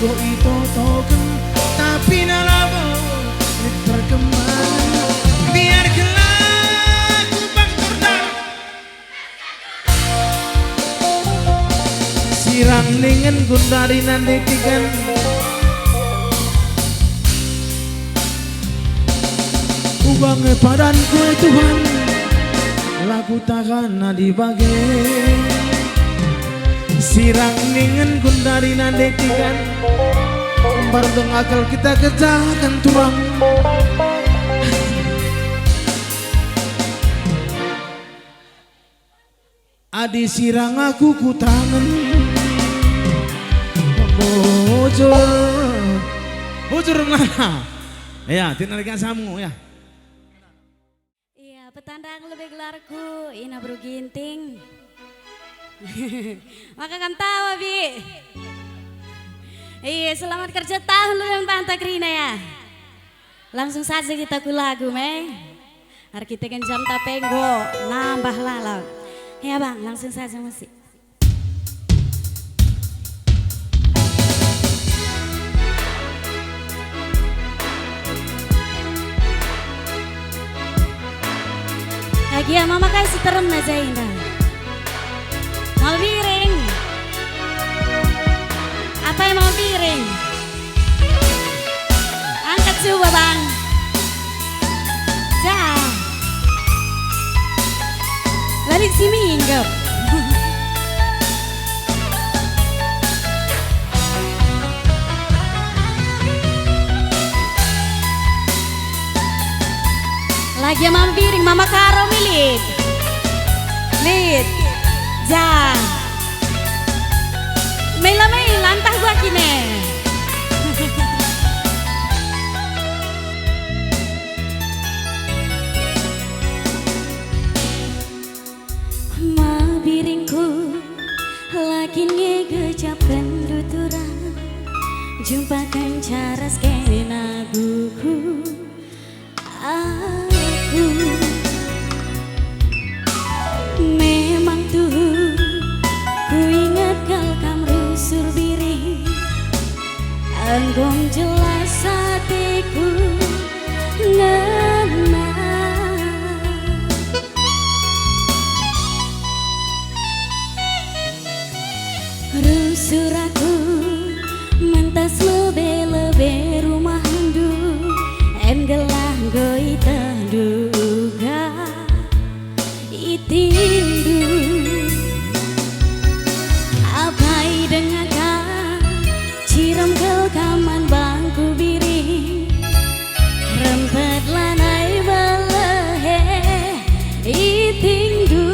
go ito token tapi nalabo perkembangan biar kelaku bang tordar sirang dengan gundari nanditikan bange padanku Tuhan, laku takkan dibagi. Sirang ningen kundari nandetikan, bardong akal kita kejakan turang. Adi sirang aku kutangan, bujur mana? Ya, tinarikan samu ya. Iya, petandang lebih gelarku, ina bro ginting. Maka kan tawa bi. Iya, selamat kerja tahun lu yang Pantai Krina ya. Langsung saja kita ku lagu meh. Hari kita kan jam tapenggo, nambah lalau. Ya bang, langsung saja musik. Lagi ya mama kasih terem aja indah. Mau piring? Apa yang mau piring? Angkat coba bang. Jah. Lari si minggap. Lagi mama piring, mama karo milit. Lit. Ja. Mela lantah gua kine. Ma biringku lagi ngegejap penduturan, jumpakan cara skena buku. Memang tuh ku ingat kal kamru surbiri, anggong jelas hatiku ngena. Rusur aku mentas lebih rumah handu, enggelah goi terduga itindu. Apai dengan ciram kel kaman bangku biri, rempet lanai belehe itindu.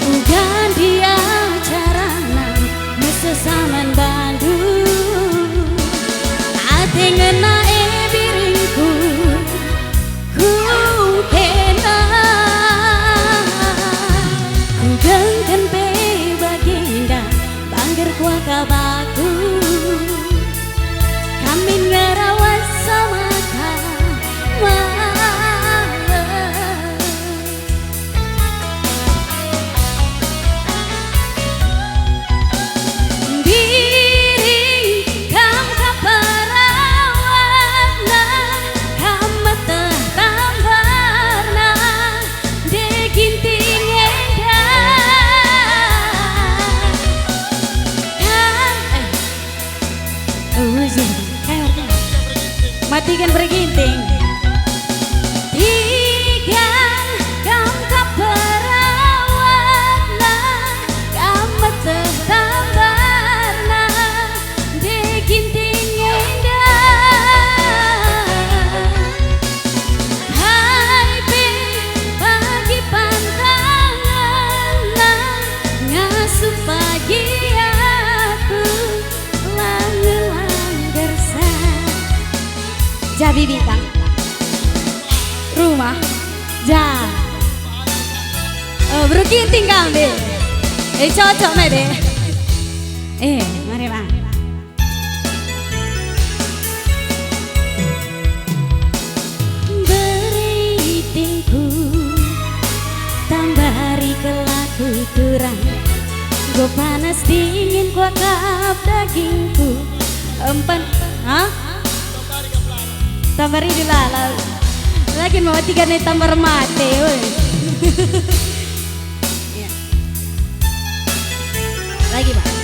Ugan dia carana mesesaman bandu, ate ngena biringku ku kena. Ku gengken pe baginda bangger kuah kabaku, kami ngerawat sama kama. Matikan berginting. Tigan kam kaperawatna, kam tetambarna, deginting indah. Hai pe bagi pantangan, ngasuh pagi aku langgar sa. Jabi bintang rumah ja berginting kami cocok mede mari bang. Beritingku tambari kelaku turang, gue panas dingin gua kap dagingku empan tambari dilalau lagi mau tiga nih tambar mate ya. Lagi bang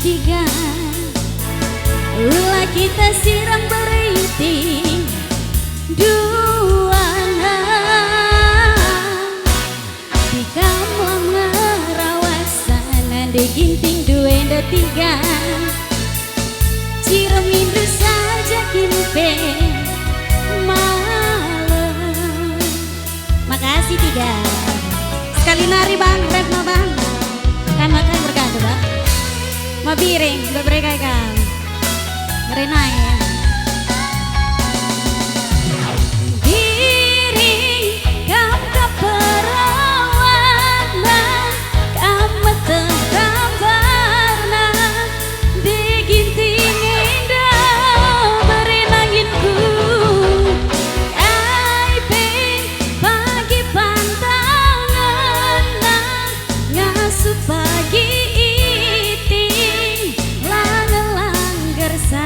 tiga. Ulah kita siram beriting duana di kamlang ngerawasan di ginting dua dan tiga. Ciram indu saja kimpe malam. Makasih tiga. Sekali nari bang, rep no bang. Kan makan bergantung bang. Mabiring, beberapa kan. Renai ya. Diri kam kaperawana, kam tergambarna, diginting indah berenanginku. Aipin pagi pantangan, ngasup pagi iting, lang-lang gersa.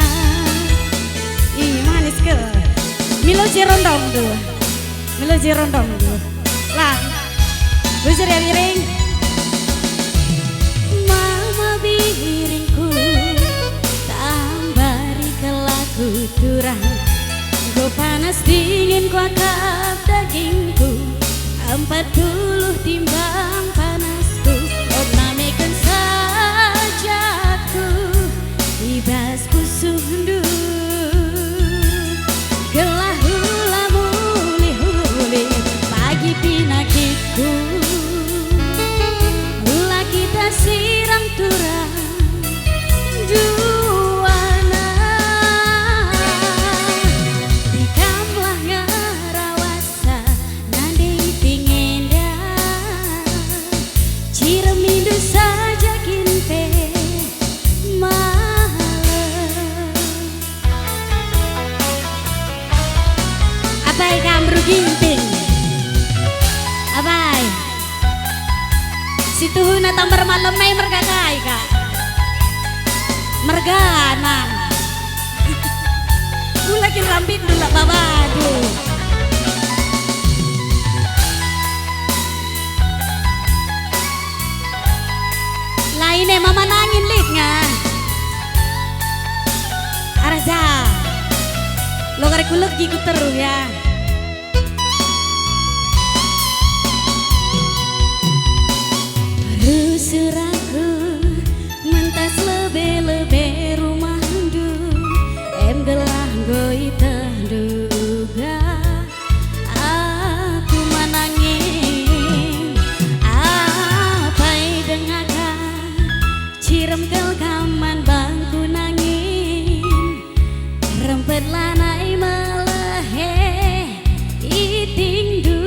Ih manis ke. Milo cirondong tuh. Milo cirondong tuh. Lah. Bujur ya biring. Mama biringku tambari ke lagu turang. Go panas dingin kuatap dagingku 40 timbang panasku. Ornamekan sajaku ibas pusuh du. Gelah hula muli-huli pagi pinakitku. Hula kita siram turang duana di kamlah ngarawasa nandi pingin dah. Ciram indu saja kimpe malam. Abai kambru ginting. Abai. Si tuhuna tambar malam may mergakai kak. Mergana. Ulakin rambit dulu babadu. Lainnya mama nangin lik nga. Arza. Lo karek kuluk giku teruh ya. Rusuraku mentas lebe-lebe rumah du. Em gelah goi terduga. Aku menangin apa dengakan. Ciram kel kaman bangku nangin. Rempet lanai melehe iting du.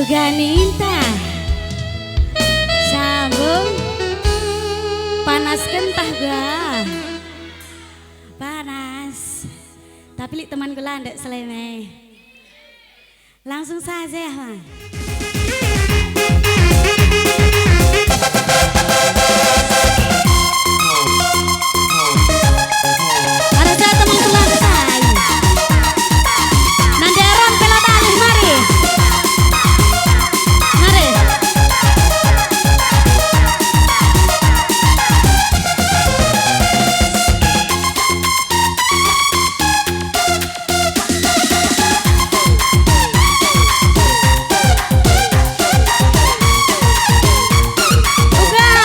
Uganinta sambung panas kentah gua panas tapi li teman gula ndak seleme langsung saja ya Bang. Pada saat teman gula selesai nanderon pela tali mari mari Uga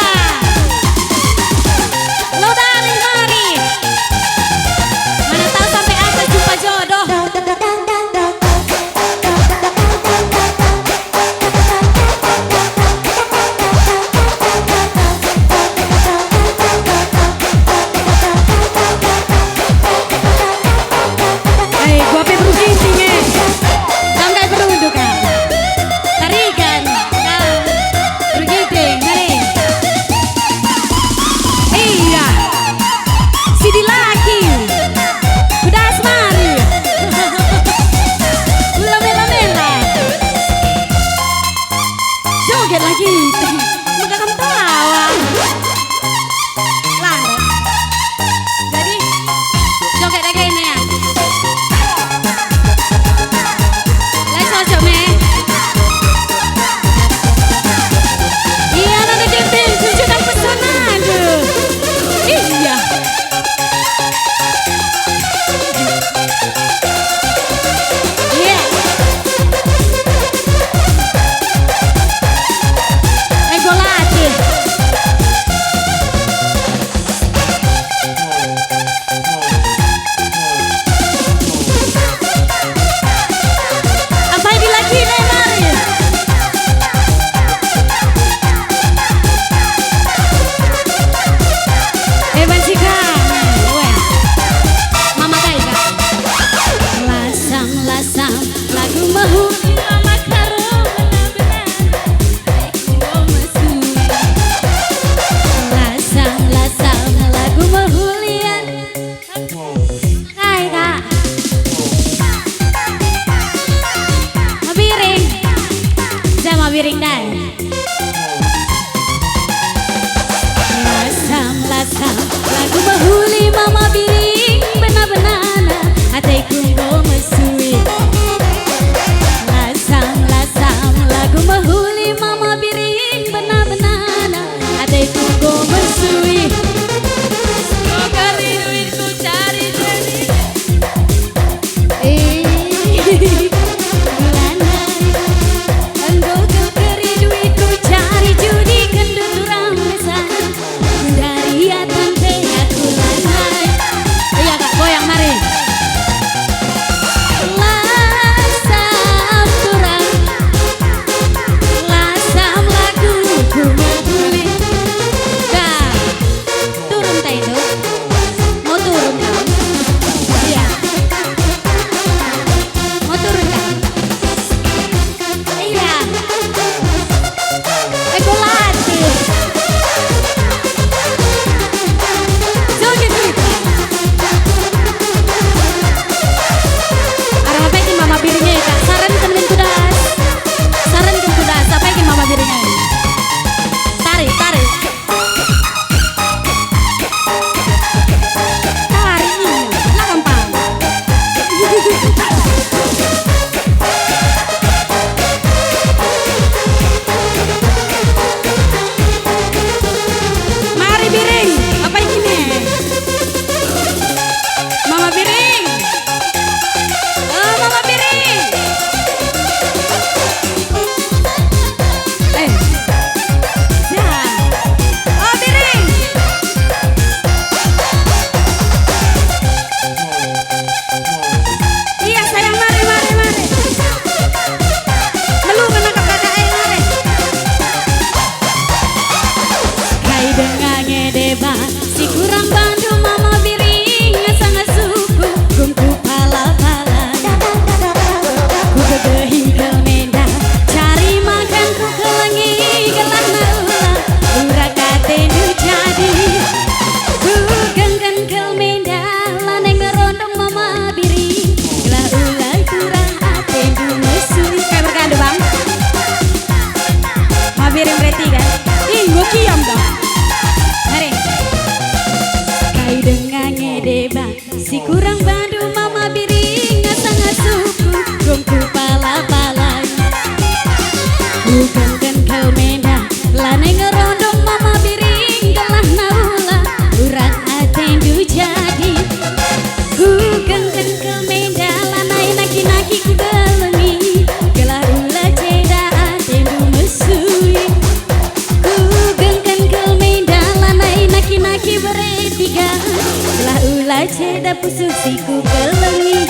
Lahula ceda pusuh siku kelengi.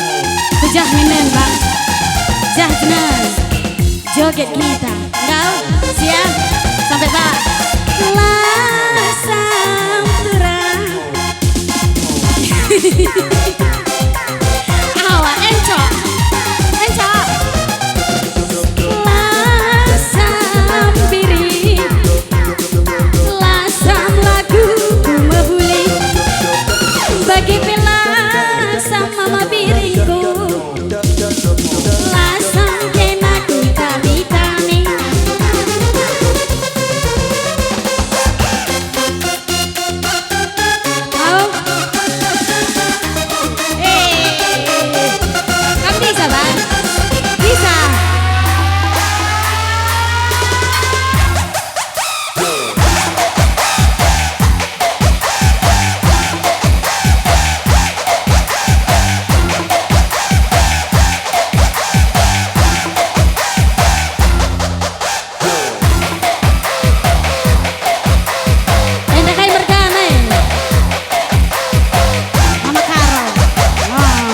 Pujah menen bang, jah jenas joget kita. Kau siap sampai pak. Lasam turang. Awak encok, encok. Lasam piring, lasam lagu mebuli. Bagi pila sama mama piringku, lasam kena vitamin. Mau? Kamu bisa bang? Bisa. Enak kayak mergana ya? Mama Karo. Wow.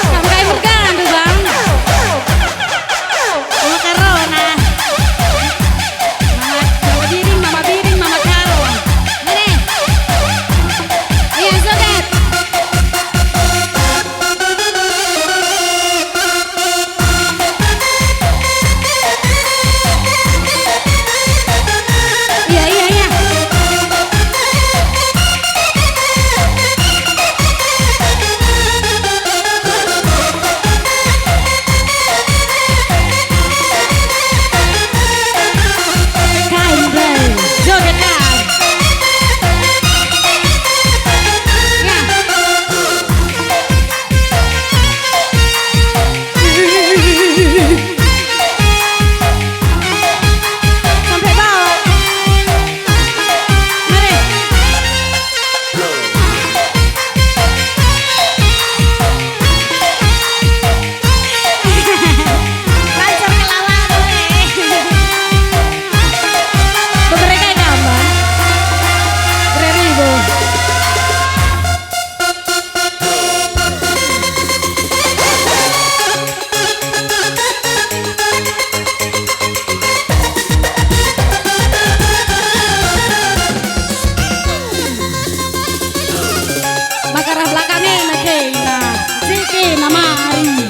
Kamu kayak mergana tuh bang. Mama Karo nah. Mama biring, Mama Karo. Ini. Iya joget. Iya, iya, iya. Kain bel, joget kau. Ya. Sampai bawah. Mari. Lancar kelawar beberapa gambar. Beribu. Makarah belakangnya nakena, Ziki namari.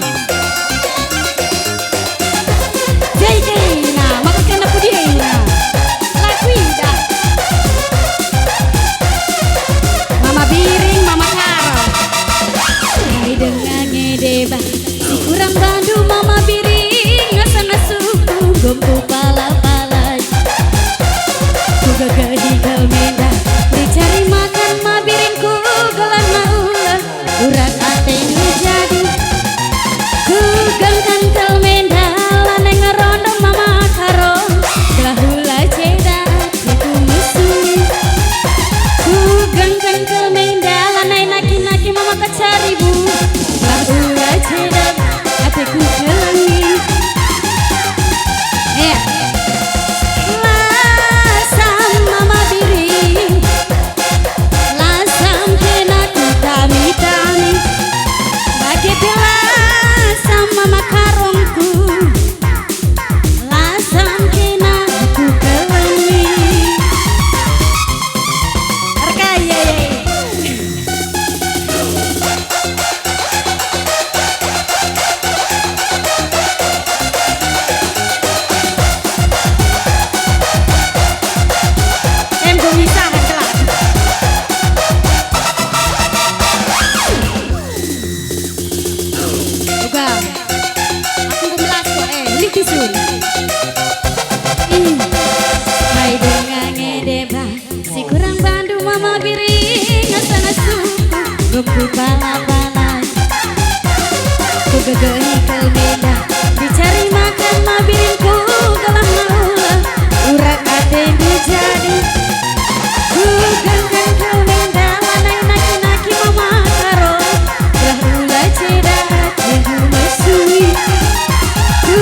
Ziki na, makakena pudina. Lakuida. Mama biring, Mama Karo. Hai dengan ngedeba, si kurang bandu Mama biring, ngasana-suku gompu pala-pala. Ku gagadi kelmenda, dicari makan ma biringku gelan maulah, urat ate jadi. Ku gangkan kelmenda, laneng ngerondo Mama Karo, lahula ceda aku musuli. Ku gangkan kelmenda, lanai naki-naki Mama kacaribu, lahula ceda atiku kelengi. Lasam Mama biring, lasam kena vitamin. Bagi pila sama Mama Karongku, lasam kena aku kelengi. Arkaya bisa kelas. Juga aku belas kok litisun. Hai dengan ngedeba, si kurang bandu Mama biring, ngasana suku gompu pala-pala. Ku gegehi kelmenda, dicari makan ma biringku gelang maulah, urat ate jadi. Ku gangkan kelmenda, lanai naki-naki Mama Karo, lahula ceda atiku mesui. Ku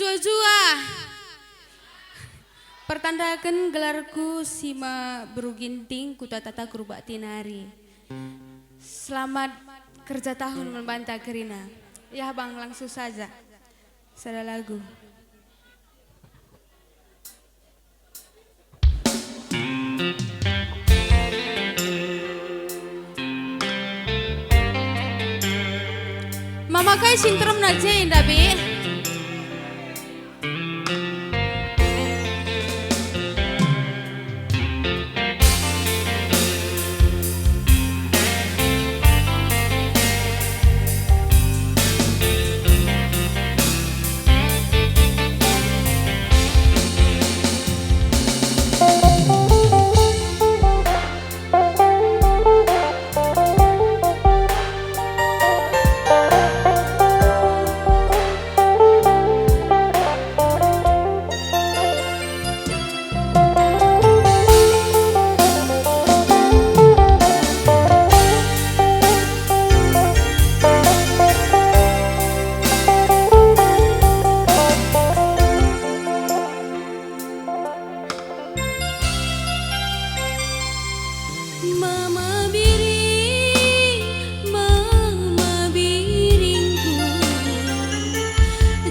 Jua-jua pertandakan gelarku Sima Beruginting Kuta Tata Kurbatinari. Selamat kerja tahun membantah Kerina. Ya bang, langsung saja. Sada lagu. Mamakai sintrom na Jane Dabi.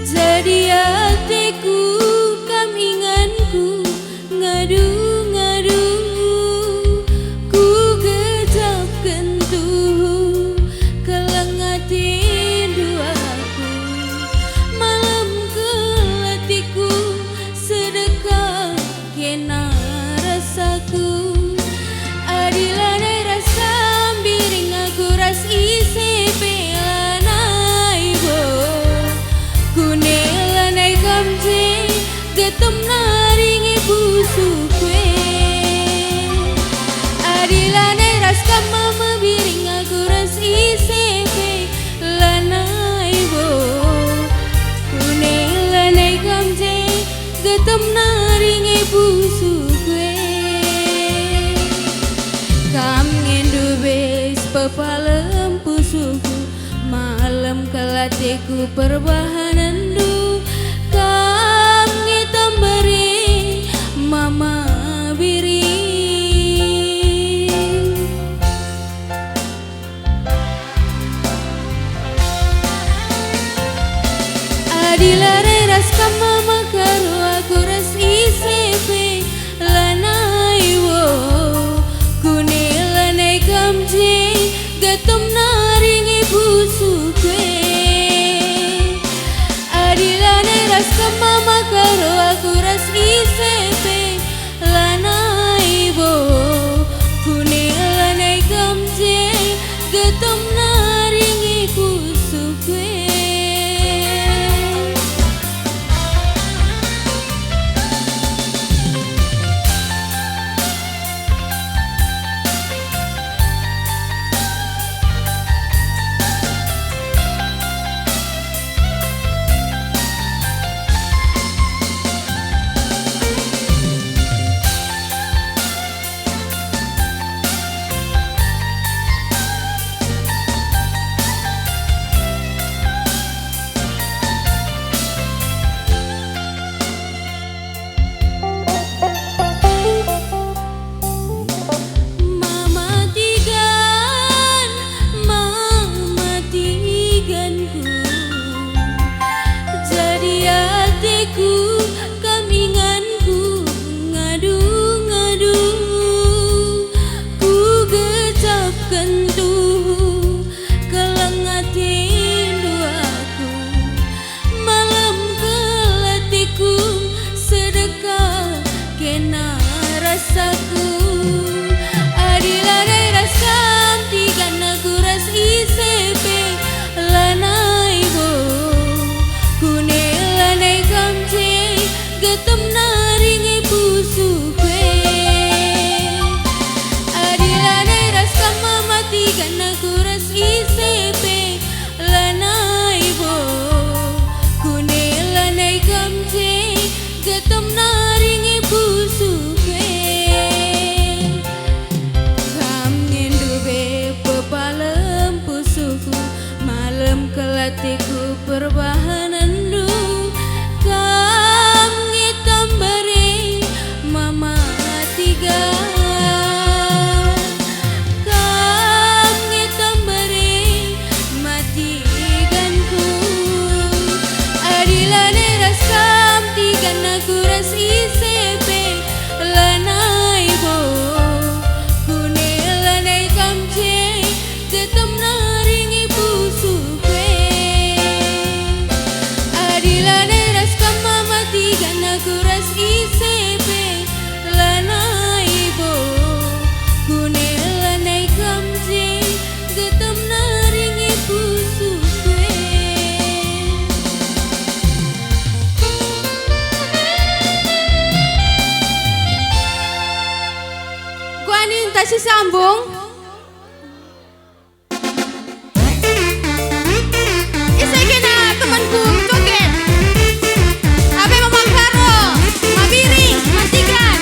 Jadi hatiku kaminganku ngadu-ngadu ku gejap kentuh kelengatin duaku malam kelatiku sedekah kena rasaku adilanai rasa biring aku ras isi pelanai bo kunelanai kamje getem naringi busukwe adilanai ras kamama biring aku ras isi pelanai bo kunelanai kamje getem naringi busukwe kam ngendu bes pepalem pusuku malam kelatiku perbahanan du kam ngitam beri mama biring adilare ras kamama karu aku ras isepe lanai wo kunelanai kamje gatom naringi busukwe adilanai ras kamama karo aku ras isepe lanai bo kunelanai kamje gatom naringi busukwe getem naringi busukwe adilanai ras kamama tigan aku ras isepe lanai bo kunelanai kamje getem naringi busukwe kam ngendu be pepalem pusuku malam kelatiku perbahanan du disambung. Saya kena temanku joget. Abe Mama Karo, Mabiring, Matikan.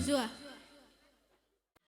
Zua.